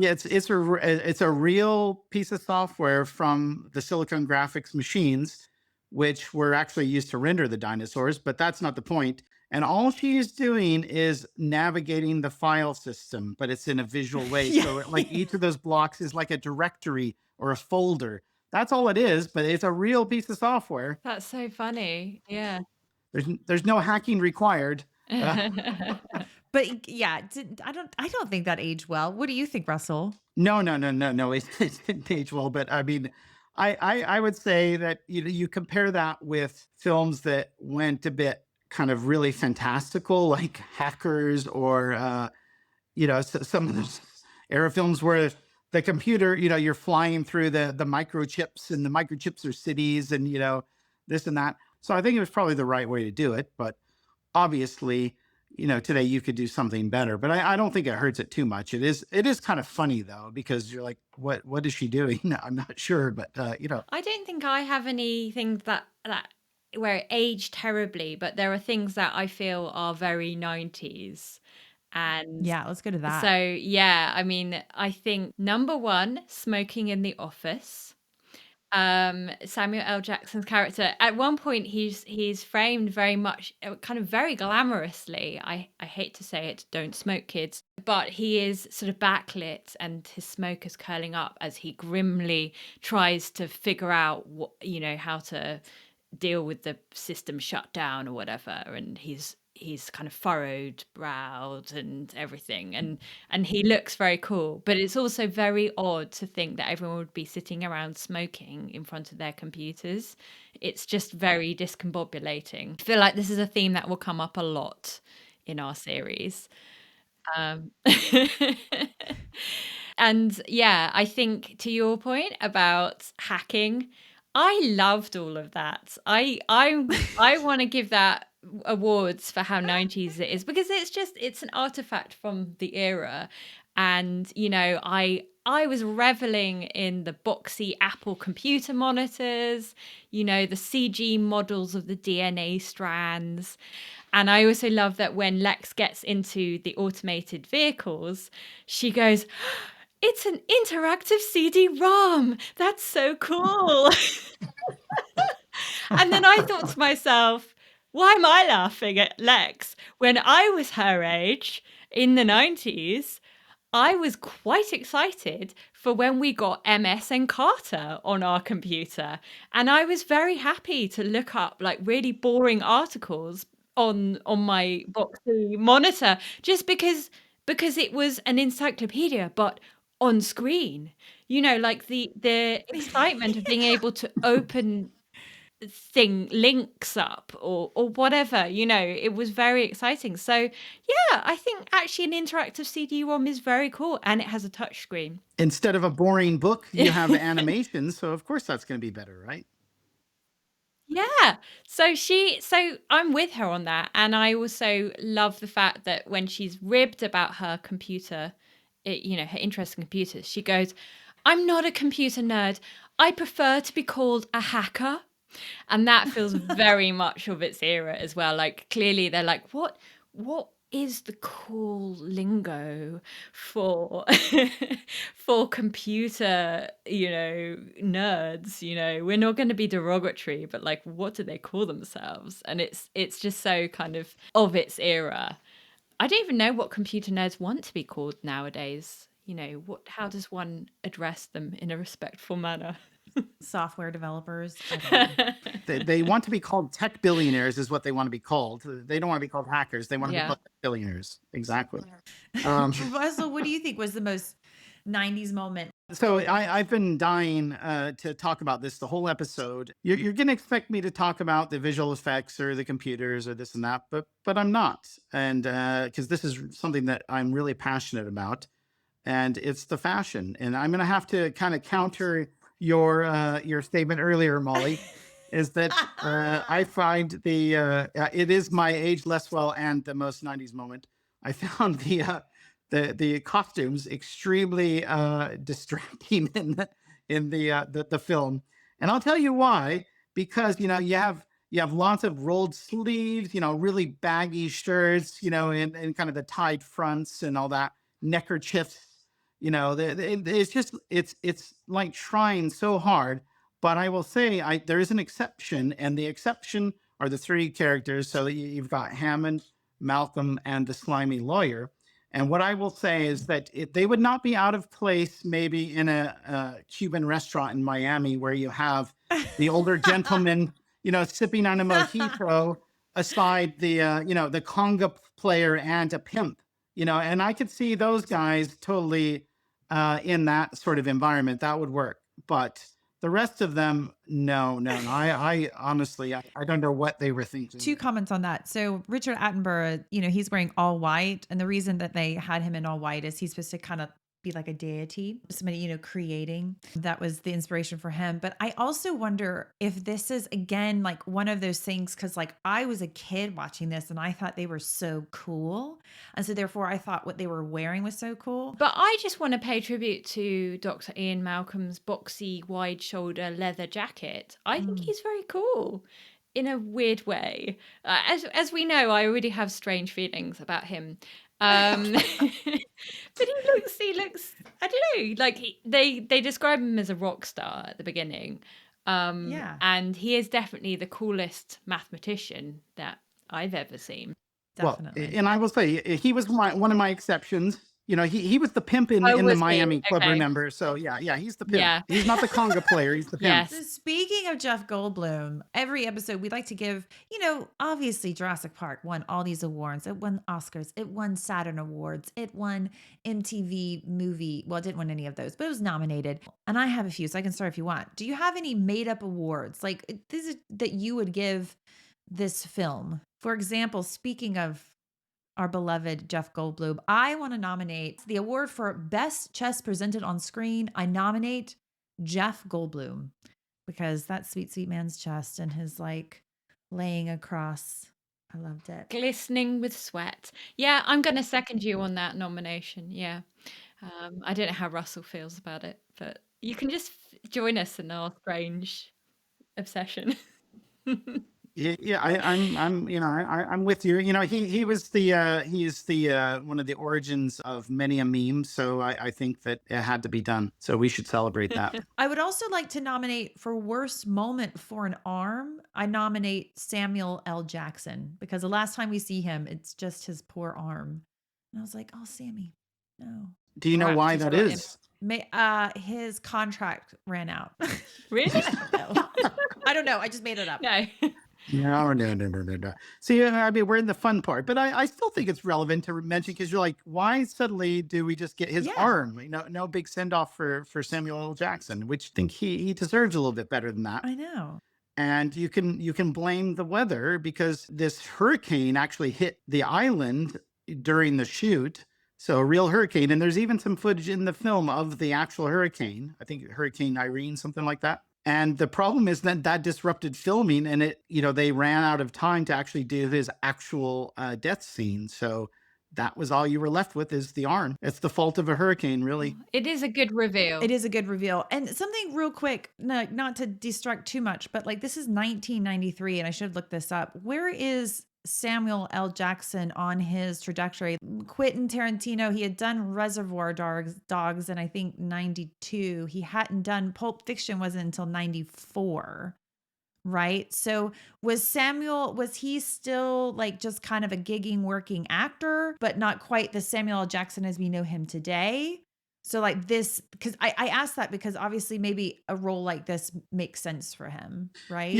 Yeah, it's a real piece of software from the Silicon Graphics machines, which were actually used to render the dinosaurs. But that's not the point. And all she is doing is navigating the file system, but it's in a visual way. Yeah. So like each of those blocks is like a directory or a folder. That's all it is, but it's a real piece of software. That's so funny. Yeah. There's no hacking required. Uh, But yeah, I don't think that aged well. What do you think, Russell? no, no, no, no, no. It didn't age well, but I mean, I would say that you compare that with films that went a bit kind of really fantastical, like Hackers, or some of those era films where the computer, you're flying through the microchips, and the microchips are cities, and this and that. So I think it was probably the right way to do it, but obviously, today you could do something better, but I don't think it hurts it too much. It is kind of funny though, because you're like, what is she doing? I'm not sure, but I don't think I have anything that where it aged terribly, but there are things that I feel are very 90s. And Yeah, let's go to that. so, yeah, I mean, I think number one, smoking in the office. Samuel L. Jackson's character, at one point, he's framed very much, kind of very glamorously. I hate to say it, don't smoke, kids, but he is sort of backlit, and his smoke is curling up as he grimly tries to figure out how to deal with the system shutdown or whatever, and he's kind of furrowed browed and everything, and he looks very cool, but it's also very odd to think that everyone would be sitting around smoking in front of their computers. It's just very discombobulating. I feel like this is a theme that will come up a lot in our series. um And yeah, I think to your point about hacking, I loved all of that. I want to give that awards for how 90s it is, because it's an artifact from the era. And I was reveling in the boxy Apple computer monitors, the CG models of the DNA strands. And I also love that when Lex gets into the automated vehicles, she goes, "It's an interactive CD-ROM. That's so cool." And then I thought to myself, why am I laughing at Lex? When I was her age in the 90s, I was quite excited for when we got MS Encarta on our computer. And I was very happy to look up like really boring articles on my boxy monitor, just because it was an encyclopedia, but on screen. Like the excitement of being able to open links up or whatever, it was very exciting. So yeah, I think actually an interactive CD-ROM is very cool, and it has a touch screen. instead of a boring book, you have animation. So of course that's going to be better, right? Yeah. So I'm with her on that. And I also love the fact that when she's ribbed about her computer, her interest in computers, she goes, "I'm not a computer nerd. I prefer to be called a hacker." And that feels very much of its era as well. Like clearly they're like, what is the cool lingo for for computer, nerds? We're not going to be derogatory, but like, what do they call themselves? And it's just so kind of its era. I don't even know what computer nerds want to be called nowadays. How does one address them in a respectful manner? Software developers. I don't know. They want to be called tech billionaires, is what they want to be called. They don't want to be called hackers. They want to be Yeah. called tech billionaires. Exactly. Russell, what do you think was the most 90s moment? So I've been dying to talk about this the whole episode. You're going to expect me to talk about the visual effects or the computers or this and that, but I'm not. And because this is something that I'm really passionate about, and it's the fashion. And I'm going to have to kind of counter your statement earlier, Molly, is that I find it is my age less well and the most 90s moment. I found the costumes extremely distracting in the film, and I'll tell you why. Because you have lots of rolled sleeves, really baggy shirts, and kind of the tied fronts and all that, neckerchiefs. It's like trying so hard. But I will say there is an exception, and the exception are the three characters. So you've got Hammond, Malcolm, and the slimy lawyer. And what I will say is that they would not be out of place maybe in a Cuban restaurant in Miami where you have the older gentleman, sipping on a mojito aside the conga player and a pimp, and I could see those guys totally in that sort of environment. That would work. But the rest of them, no. I honestly, I don't know what they were thinking. Two comments on that. So Richard Attenborough, he's wearing all white. And the reason that they had him in all white is he's supposed to kind of be like a deity, somebody, creating. That was the inspiration for him. But I also wonder if this is, again, like one of those things, because like I was a kid watching this and I thought they were so cool. And so therefore I thought what they were wearing was so cool. But I just want to pay tribute to Dr. Ian Malcolm's boxy, wide shoulder leather jacket. I think he's very cool in a weird way. As we know, I already have strange feelings about him. But he looks, I don't know, like they describe him as a rock star at the beginning. And he is definitely the coolest mathematician that I've ever seen. Definitely. Well, and I will say he was one of my exceptions. He was the pimp in the Miami Club, okay. remember? So yeah, he's the pimp. Yeah. He's not the conga player, he's the pimp. Yes. So speaking of Jeff Goldblum, every episode we'd like to give, obviously Jurassic Park won all these awards. It won Oscars. It won Saturn Awards. It won MTV Movie. Well, it didn't win any of those, but it was nominated. And I have a few, so I can start if you want. Do you have any made up awards like this that you would give this film? For example, speaking of our beloved Jeff Goldblum, I want to nominate the award for Best Chess Presented on Screen. I nominate Jeff Goldblum because that sweet, sweet man's chest and his like laying across. I loved it. Glistening with sweat. Yeah, I'm going to second you on that nomination. Yeah. I don't know how Russell feels about it, but you can just join us in our strange obsession. Yeah, I'm with you. He was he's the one of the origins of many a meme. So I think that it had to be done. So we should celebrate that. I would also like to nominate for worst moment for an arm. I nominate Samuel L. Jackson because the last time we see him, it's just his poor arm. And I was like, oh, Sammy, no. Do you know Perhaps why he's that got is? His contract ran out. Really? I don't know. I just made it up. No. No. See, I mean, we're in the fun part, but I still think it's relevant to mention because you're like, why suddenly do we just get his arm? No big send off for Samuel L. Jackson, which I think he deserves a little bit better than that. I know. And you can blame the weather because this hurricane actually hit the island during the shoot. So a real hurricane. And there's even some footage in the film of the actual hurricane. I think Hurricane Irene, something like that. And the problem is that disrupted filming and they ran out of time to actually do his actual death scene. So that was all you were left with is the arm. It's the fault of a hurricane, really. It is a good reveal. It is a good reveal. And something real quick, not to distract too much, but like this is 1993 and I should look this up. Where is Samuel L. Jackson on his trajectory? Quentin Tarantino, he had done Reservoir Dogs in I think 92. He hadn't done Pulp Fiction wasn't until 94. Right? So was he still like just kind of a gigging working actor, but not quite the Samuel L. Jackson as we know him today? So like this, because I asked that because obviously maybe a role like this makes sense for him, right?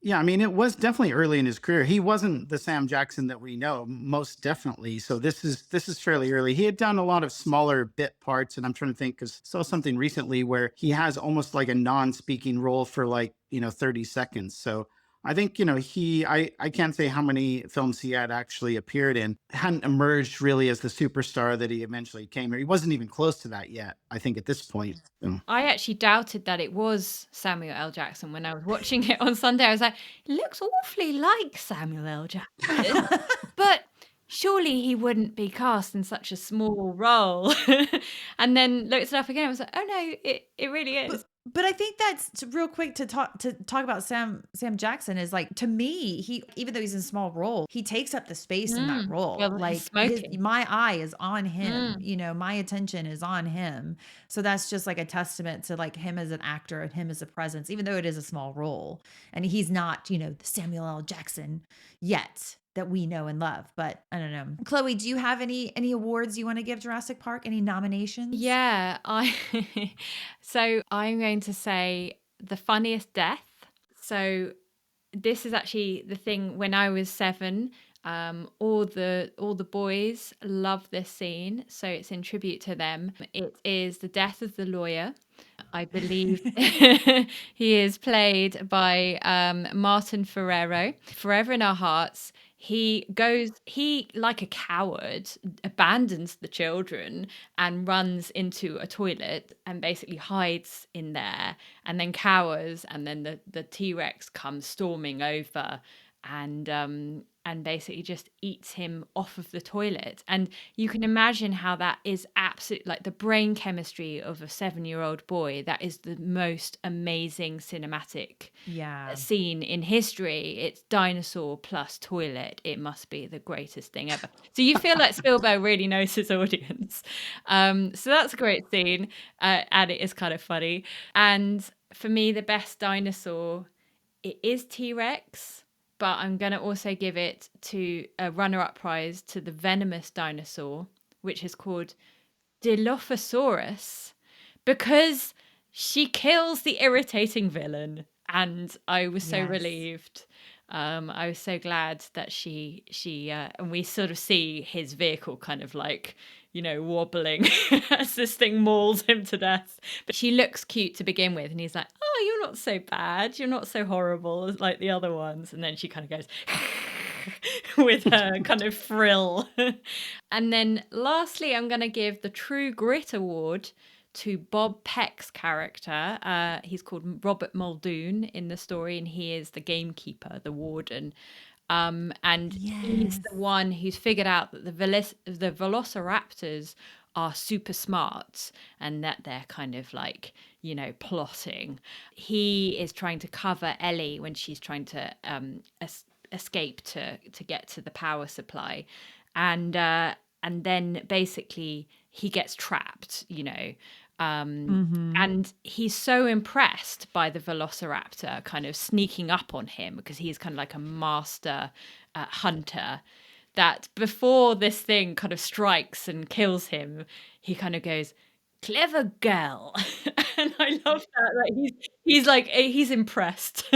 Yeah, I mean, it was definitely early in his career. He wasn't the Sam Jackson that we know, most definitely. So this is fairly early. He had done a lot of smaller bit parts, and I'm trying to think because I saw something recently where he has almost like a non-speaking role for 30 seconds. So I think I can't say how many films he had actually appeared in. Hadn't emerged really as the superstar that he eventually came. He wasn't even close to that yet, I think, at this point. So. I actually doubted that it was Samuel L. Jackson when I was watching it on Sunday. I was like, it looks awfully like Samuel L. Jackson. But surely he wouldn't be cast in such a small role. And then looked it up again. I was like, oh no, it really is. But I think that's real quick to talk about Sam Jackson is like, to me, he, even though he's in a small role, he takes up the space in that role. Well, he's Like his smoking. my eye is on him, Mm. my attention is on him. So that's just like a testament to like him as an actor and him as a presence, even though it is a small role. And he's not, the Samuel L. Jackson yet that we know and love. But I don't know. Chloe, do you have any awards you want to give Jurassic Park? Any nominations? Yeah, I so I'm going to say the funniest death. So this is actually the thing. When I was 7, all the boys love this scene, so it's in tribute to them. It is the death of the lawyer. I believe he is played by Martin Ferrero. Forever in our hearts. He, like a coward, abandons the children and runs into a toilet and basically hides in there and then cowers. And then the T-Rex comes storming over and basically just eats him off of the toilet. And you can imagine how that is absolute, like the brain chemistry of a 7-year-old boy. That is the most amazing cinematic Yeah. scene in history. It's dinosaur plus toilet. It must be the greatest thing ever. So you feel like Spielberg really knows his audience. So that's a great scene, and it is kind of funny. And for me, the best dinosaur, it is T-Rex, but I'm going to also give it to a runner-up prize to the venomous dinosaur, which is called Dilophosaurus, because she kills the irritating villain. And I was so Yes. relieved. I was so glad that she and we sort of see his vehicle kind of like, wobbling as this thing mauls him to death. But she looks cute to begin with, and he's like, "Oh, you're not so bad. You're not so horrible as like the other ones." And then she kind of goes with her kind of frill. And then lastly, I'm going to give the True Grit Award to Bob Peck's character. He's called Robert Muldoon in the story, and he is the gamekeeper, the warden. And he's Yes. the one who's figured out that the velociraptors are super smart and that they're kind of like, plotting. He is trying to cover Ellie when she's trying to escape to get to the power supply. And then basically he gets trapped, Mm-hmm. and he's so impressed by the velociraptor kind of sneaking up on him because he's kind of like a master hunter, that before this thing kind of strikes and kills him, he kind of goes, "Clever girl." And I love that. Like he's impressed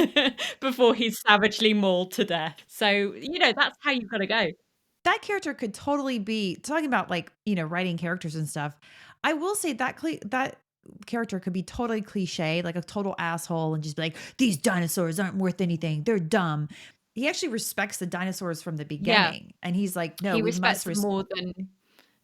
before he's savagely mauled to death. So, that's how you've got to go. That character could totally be talking about like, writing characters and stuff. I will say that character could be totally cliche, like a total asshole and just be like, these dinosaurs aren't worth anything. They're dumb. He actually respects the dinosaurs from the Yeah, beginning. And he's like, no, he we respects must them more than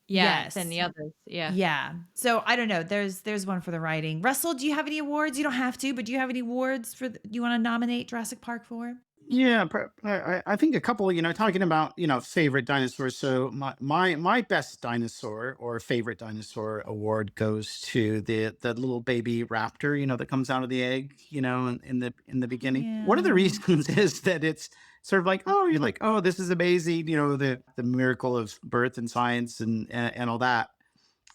yes. the others. Yeah. Yeah. So I don't know. There's one for the writing. Russell, do you have any awards? You don't have to, but do you have any awards you want to nominate Jurassic Park for? Yeah, I think a couple, talking about, favorite dinosaurs. So my best dinosaur or favorite dinosaur award goes to the little baby raptor, that comes out of the egg, in the beginning. One of the Yeah. reasons is that it's sort of like, oh, you're like, oh, this is amazing, the miracle of birth and science and all that.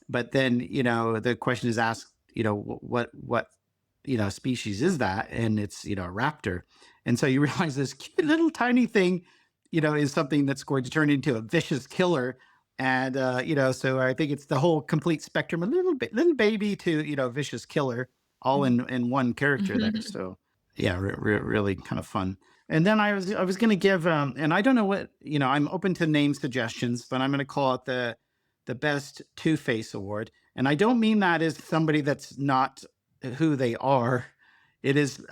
But then, the question is asked, what species is that? And it's, a raptor. And so you realize this cute little tiny thing, is something that's going to turn into a vicious killer. And, so I think it's the whole complete spectrum, a little baby to, vicious killer, all in one character there. So yeah, really kind of fun. And then I was going to give, and I don't know what, I'm open to name suggestions, but I'm going to call it the best Two-Face award. And I don't mean that as somebody that's not who they are. It is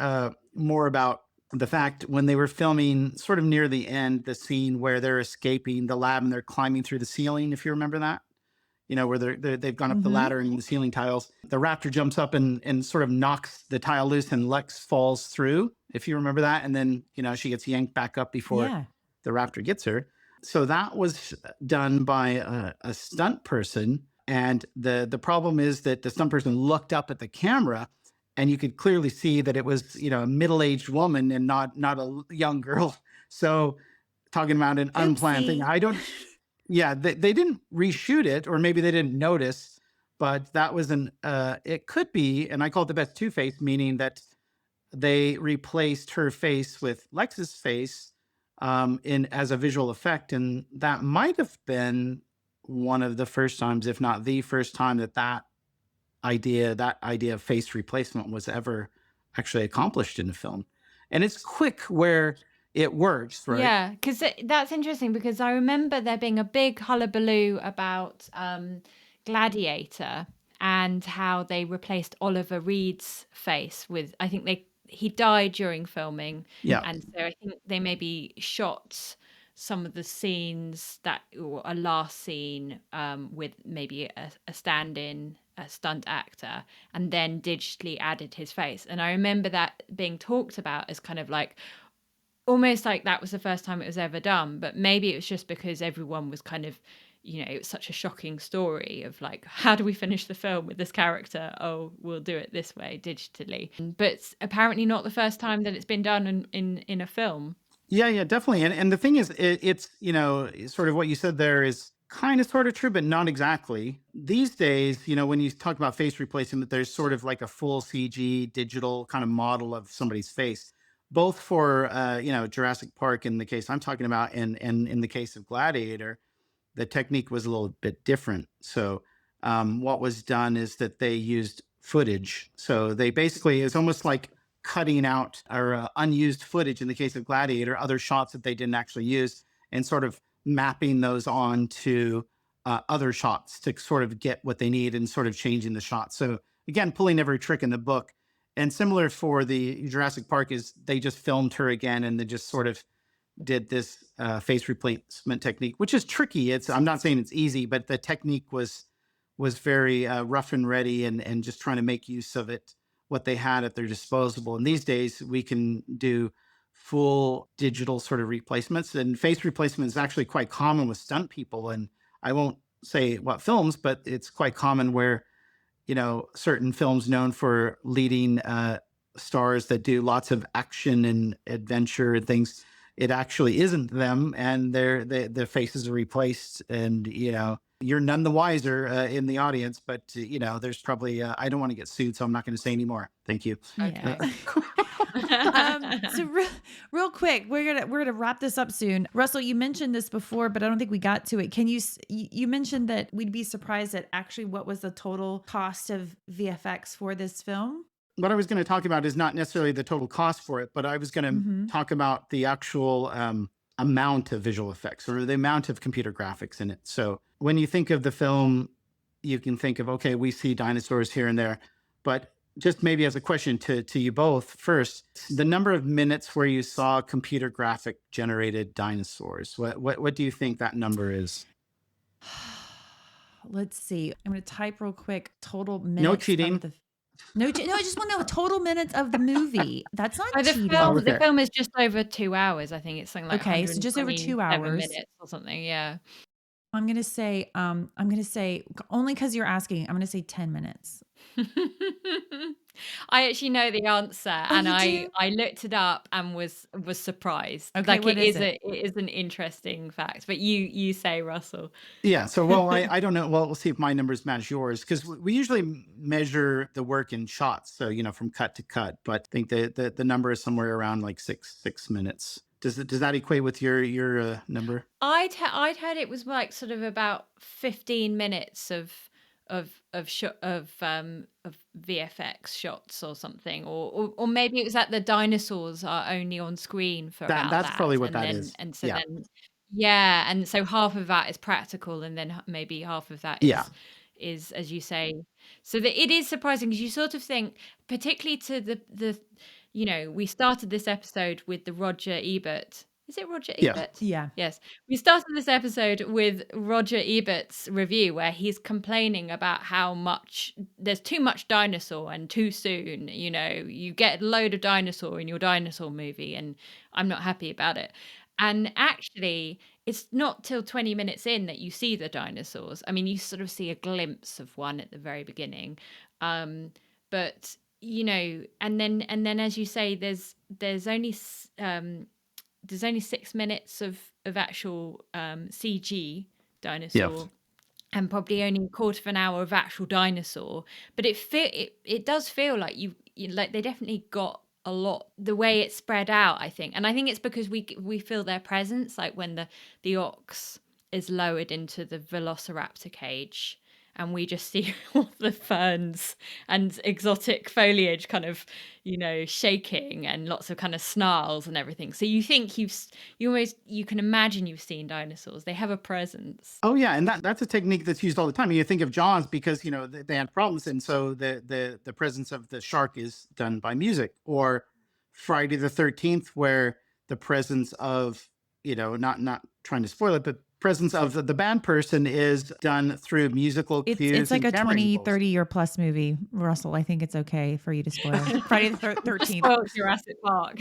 more about the fact when they were filming sort of near the end, the scene where they're escaping the lab and they're climbing through the ceiling, if you remember that, where they've gone up the Mm-hmm. ladder and the ceiling tiles. The raptor jumps up and sort of knocks the tile loose and Lex falls through, if you remember that. And then, she gets yanked back up before Yeah. the raptor gets her. So that was done by a stunt person. And the problem is that the stunt person looked up at the camera and you could clearly see that it was, a middle-aged woman and not a young girl. So talking about an unplanned thing, Oopsie. I don't. Yeah, they didn't reshoot it, or maybe they didn't notice, but that was an. It could be, and I call it the best two face, meaning that they replaced her face with Lex's face in as a visual effect, and that might have been one of the first times, if not the first time, that idea of face replacement was ever actually accomplished in a film. And it's quick where it works, right? Yeah, because that's interesting because I remember there being a big hullabaloo about Gladiator and how they replaced Oliver Reed's face with, I think he died during filming, Yeah. and so I think they maybe shot some of the scenes or a last scene with maybe a stand-in, a stunt actor, and then digitally added his face. And I remember that being talked about as kind of like almost like that was the first time it was ever done, but maybe it was just because everyone was kind of, it was such a shocking story of like, how do we finish the film with this character? Oh, we'll do it this way digitally. But it's apparently not the first time that it's been done in a film. Yeah, definitely. And the thing is, it's, sort of what you said there is kind of sort of true, but not exactly. These days, when you talk about face replacement, there's sort of like a full CG digital kind of model of somebody's face, both for, Jurassic Park in the case I'm talking about, and in the case of Gladiator, the technique was a little bit different. So what was done is that they used footage. So they basically, it's almost like cutting out or unused footage in the case of Gladiator, other shots that they didn't actually use, and sort of mapping those on to other shots to sort of get what they need and sort of changing the shots. So again, pulling every trick in the book. And similar for the Jurassic Park is they just filmed her again, and they just sort of did this face replacement technique, which is tricky. I'm not saying it's easy, but the technique was very rough and ready, and just trying to make use of it, what they had at their disposal. And these days we can do full digital sort of replacements, and face replacement is actually quite common with stunt people. And I won't say what films, but it's quite common where certain films known for leading stars that do lots of action and adventure and things, it actually isn't them, and their faces are replaced, and you're none the wiser in the audience. But there's probably I don't want to get sued, so I'm not going to say anymore. Thank you. Yeah. Okay. So real quick, we're gonna wrap this up soon. Russell, you mentioned this before, but I don't think we got to it. Can you mentioned that we'd be surprised at actually what was the total cost of VFX for this film? What I was going to talk about is not necessarily the total cost for it, but I was going to Mm-hmm. talk about the actual amount of visual effects, or the amount of computer graphics in it. So when you think of the film, you can think of, okay, we see dinosaurs here and there, but just maybe as a question to you both first, the number of minutes where you saw computer graphic generated dinosaurs, what do you think that number is? Let's see. I'm gonna type real quick. Total minutes No of cheating. the no. I just want to know total minutes of the movie. That's not Oh, the cheating. film, the Okay. film is just over 2 hours. I think it's something like Okay, so just over 2 127 hours. minutes or something. Yeah. I'm gonna say only because you're asking. I'm gonna say 10 minutes. I actually know the answer, Oh, and you I do? I looked it up and was surprised. Okay, Like what is it? it is an interesting fact. But you say, Russell. Yeah. So, well, I don't know. Well, we'll see if my numbers match yours, because we usually measure the work in shots. So, from cut to cut. But I think the number is somewhere around like six minutes. Does that equate with your number? I'd heard it was like sort of about 15 minutes of VFX shots or something, or maybe it was that the dinosaurs are only on screen for about That's that, probably what and that then is. and so Yeah. then yeah, and so half of that is practical, and then maybe half of that Yeah. is as you say. So that it is surprising because you sort of think, particularly to the we started this episode with the Roger Ebert. Is it Roger Yeah. Ebert? Yeah. Yes. We started this episode with Roger Ebert's review where he's complaining about how much there's too much dinosaur and too soon. You get a load of dinosaur in your dinosaur movie, and I'm not happy about it. And actually, it's not till 20 minutes in that you see the dinosaurs. I mean, you sort of see a glimpse of one at the very beginning. But and then as you say, there's only 6 minutes of actual CG Yes. dinosaur, and probably only a quarter of an hour of actual dinosaur. But it does feel like like they definitely got a lot the way it's spread out, I think. And I think it's because we feel their presence, like when the ox is lowered into the velociraptor cage, and we just see all the ferns and exotic foliage kind of, shaking, and lots of kind of snarls and everything. So you think you can imagine you've seen dinosaurs. They have a presence. Oh yeah, and that's a technique that's used all the time. You think of Jaws because they had problems, and so the presence of the shark is done by music, or Friday the 13th, where the presence of not trying to spoil it, but presence of the bad person is done through musical It's cues like and a camera 20, angles. 30-year plus movie, Russell. I think it's okay for you to spoil Friday the 13th. Spoiled Jurassic Park.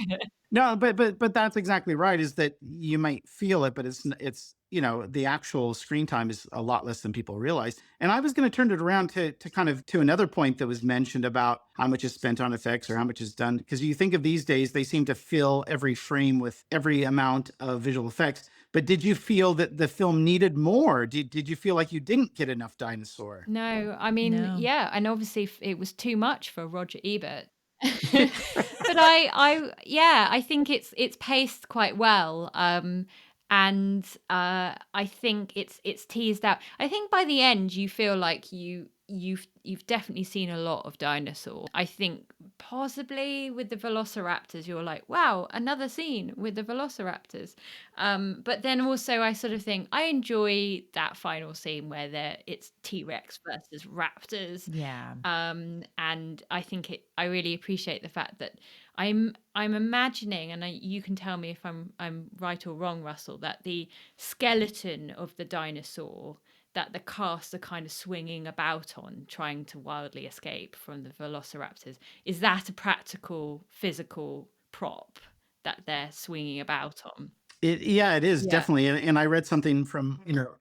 No, but that's exactly right. Is that you might feel it, but it's the actual screen time is a lot less than people realize. And I was going to turn it around to kind of to another point that was mentioned about how much is spent on effects or how much is done. Because you think of these days, they seem to fill every frame with every amount of visual effects. But did you feel that the film needed more? Did you feel like you didn't get enough dinosaur? No, I mean, No. yeah, and obviously it was too much for Roger Ebert. But I think it's paced quite well. And I think it's teased out. I think by the end you feel like you've definitely seen a lot of dinosaur. I think possibly with the velociraptors you're like, wow, another scene with the velociraptors. But then also I sort of think I enjoy that final scene where it's T-Rex versus raptors. Yeah. And I really appreciate the fact that I'm imagining, and you can tell me if I'm right or wrong, Russell, that the skeleton of the dinosaur that the cast are kind of swinging about on, trying to wildly escape from the velociraptors, is that a practical physical prop that they're swinging about on? Yeah, it is Yeah. definitely. And I read something from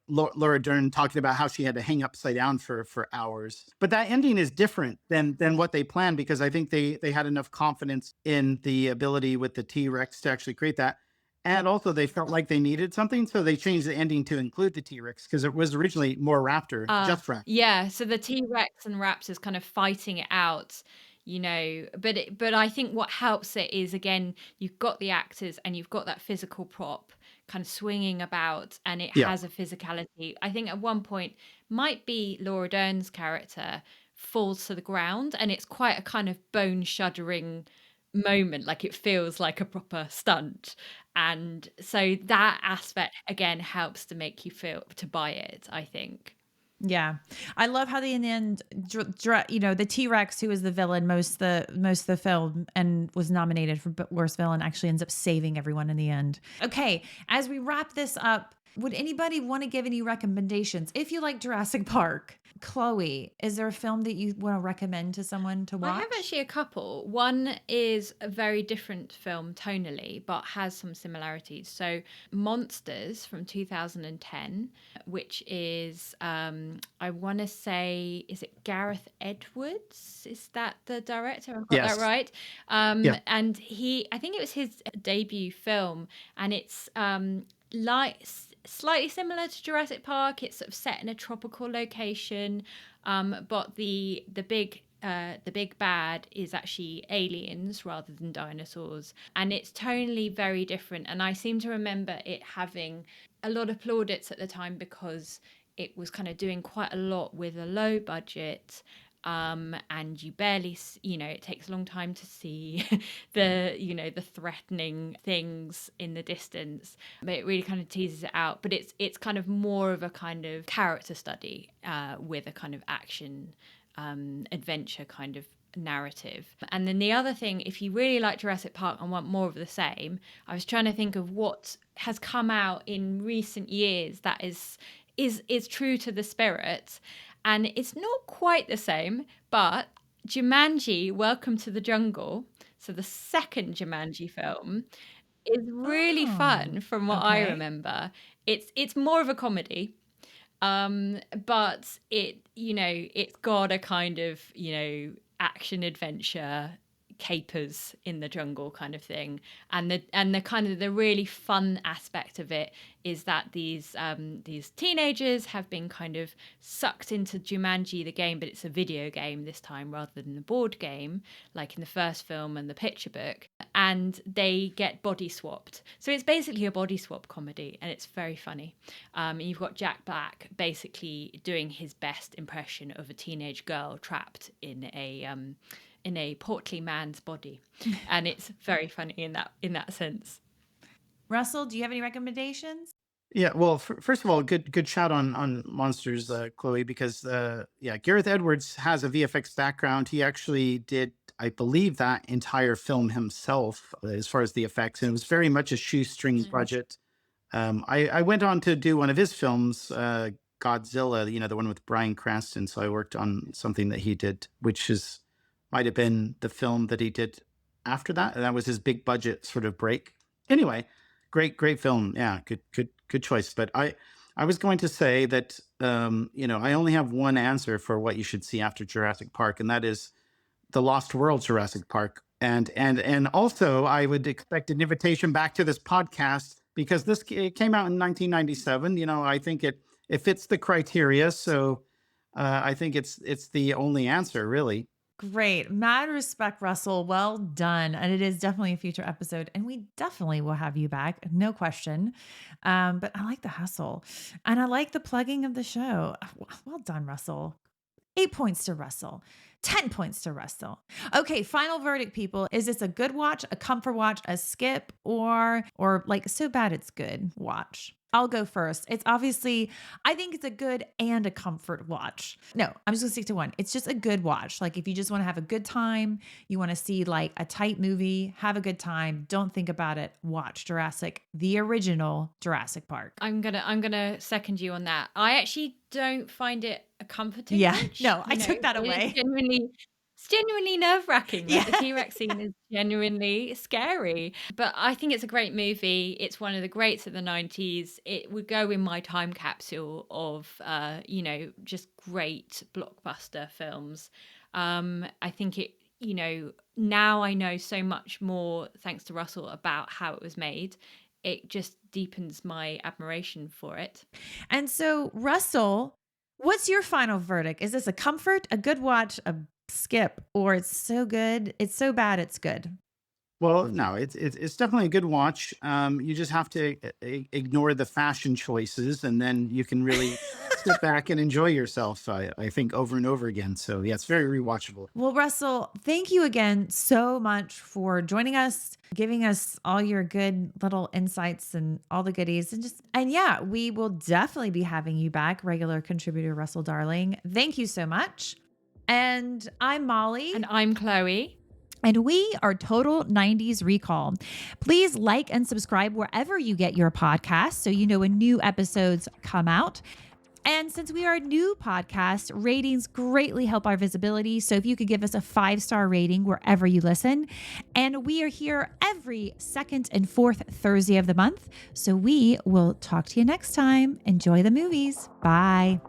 Laura Dern talking about how she had to hang upside down for hours. But that ending is different than what they planned, because I think they had enough confidence in the ability with the T-Rex to actually create that. And also they felt like they needed something, so they changed the ending to include the T-Rex, because it was originally more raptor, just raptor. Yeah, so the T-Rex and raptors kind of fighting it out, but I think what helps it is, again, you've got the actors and you've got that physical prop kind of swinging about, and it Yeah. has a physicality. I think at one point might be Laura Dern's character falls to the ground, and it's quite a kind of bone shuddering moment, like it feels like a proper stunt. And so that aspect again helps to make you feel to buy it, I think. Yeah. I love how they in the end, the T-Rex, who was the villain most of the film and was nominated for worst villain, actually ends up saving everyone in the end. Okay, as we wrap this up, would anybody want to give any recommendations? If you like Jurassic Park, Chloe, is there a film that you want to recommend to someone to I watch? have actually a couple. One is a very different film tonally, but has some similarities. So, Monsters from 2010, which is, I want to say, is it Gareth Edwards? Is that the director? I've got that Yes. right. Yeah. And I think it was his debut film, and it's slightly similar to Jurassic Park. It's sort of set in a tropical location, but the big bad is actually aliens rather than dinosaurs, and it's tonally very different. And I seem to remember it having a lot of plaudits at the time because it was kind of doing quite a lot with a low budget. And you barely, it takes a long time to see the threatening things in the distance, but it really kind of teases it out. But it's kind of more of a kind of character study with a kind of action adventure kind of narrative. And then the other thing, if you really like Jurassic Park and want more of the same, I was trying to think of what has come out in recent years that is true to the spirit, and it's not quite the same, but Jumanji: Welcome to the Jungle, so the second Jumanji film, is really Oh, fun from what I okay. remember. It's more of a comedy, but it's got a kind of, action adventure capers in the jungle kind of thing. And the kind of the really fun aspect of it is that these teenagers have been kind of sucked into Jumanji the game, but it's a video game this time rather than the board game like in the first film and the picture book, and they get body swapped. So it's basically a body swap comedy, and it's very funny. You've got Jack Black basically doing his best impression of a teenage girl trapped in a portly man's body, and it's very funny in that sense. Russell, do you have any recommendations? Yeah, well, first of all, good shout on Monsters, Chloe, because yeah, Gareth Edwards has a VFX background. He actually did, I believe, that entire film himself as far as the effects, and it was very much a shoestring budget. I went on to do one of his films, Godzilla, the one with Bryan Cranston. So I worked on something that he did, which might have been the film that he did after that, and that was his big budget sort of break. Anyway, great film. Yeah, good choice. But I was going to say that I only have one answer for what you should see after Jurassic Park, and that is the Lost World Jurassic Park. And also I would expect an invitation back to this podcast, because it came out in 1997. I think it fits the criteria. So I think it's the only answer, really. Great. Mad respect, Russell. Well done. And it is definitely a future episode. And we definitely will have you back. No question. But I like the hustle. And I like the plugging of the show. Well done, Russell. 8 points to Russell. 10 points to Russell. Okay, final verdict, people. Is this a good watch, a comfort watch, a skip, or like so bad it's good watch? I'll go first. It's obviously, I think it's a good and a comfort watch. No, I'm just gonna stick to one. It's just a good watch. Like if you just want to have a good time, you want to see like a tight movie, have a good time, don't think about it, watch the original Jurassic Park. I'm gonna second you on that. I actually don't find it a comforting watch. No, I took that away. It's genuinely nerve-wracking. Yeah. The T-Rex scene is genuinely scary. But I think it's a great movie. It's one of the greats of the 90s. It would go in my time capsule of, just great blockbuster films. I think it, now I know so much more, thanks to Russell, about how it was made. It just deepens my admiration for it. And so, Russell, what's your final verdict? Is this a comfort, a good watch, a skip, or it's so good, it's so bad, it's good? Well, no, it's definitely a good watch. You just have to ignore the fashion choices, and then you can really sit back and enjoy yourself, I think, over and over again. So yeah, it's very rewatchable. Well, Russell, thank you again so much for joining us, giving us all your good little insights and all the goodies. And yeah, we will definitely be having you back, regular contributor Russell Darling. Thank you so much. And I'm Molly. And I'm Chloe. And we are Total 90s Recall. Please like and subscribe wherever you get your podcasts so you know when new episodes come out. And since we are a new podcast, ratings greatly help our visibility. So if you could give us a 5-star rating wherever you listen. And we are here every second and fourth Thursday of the month. So we will talk to you next time. Enjoy the movies. Bye.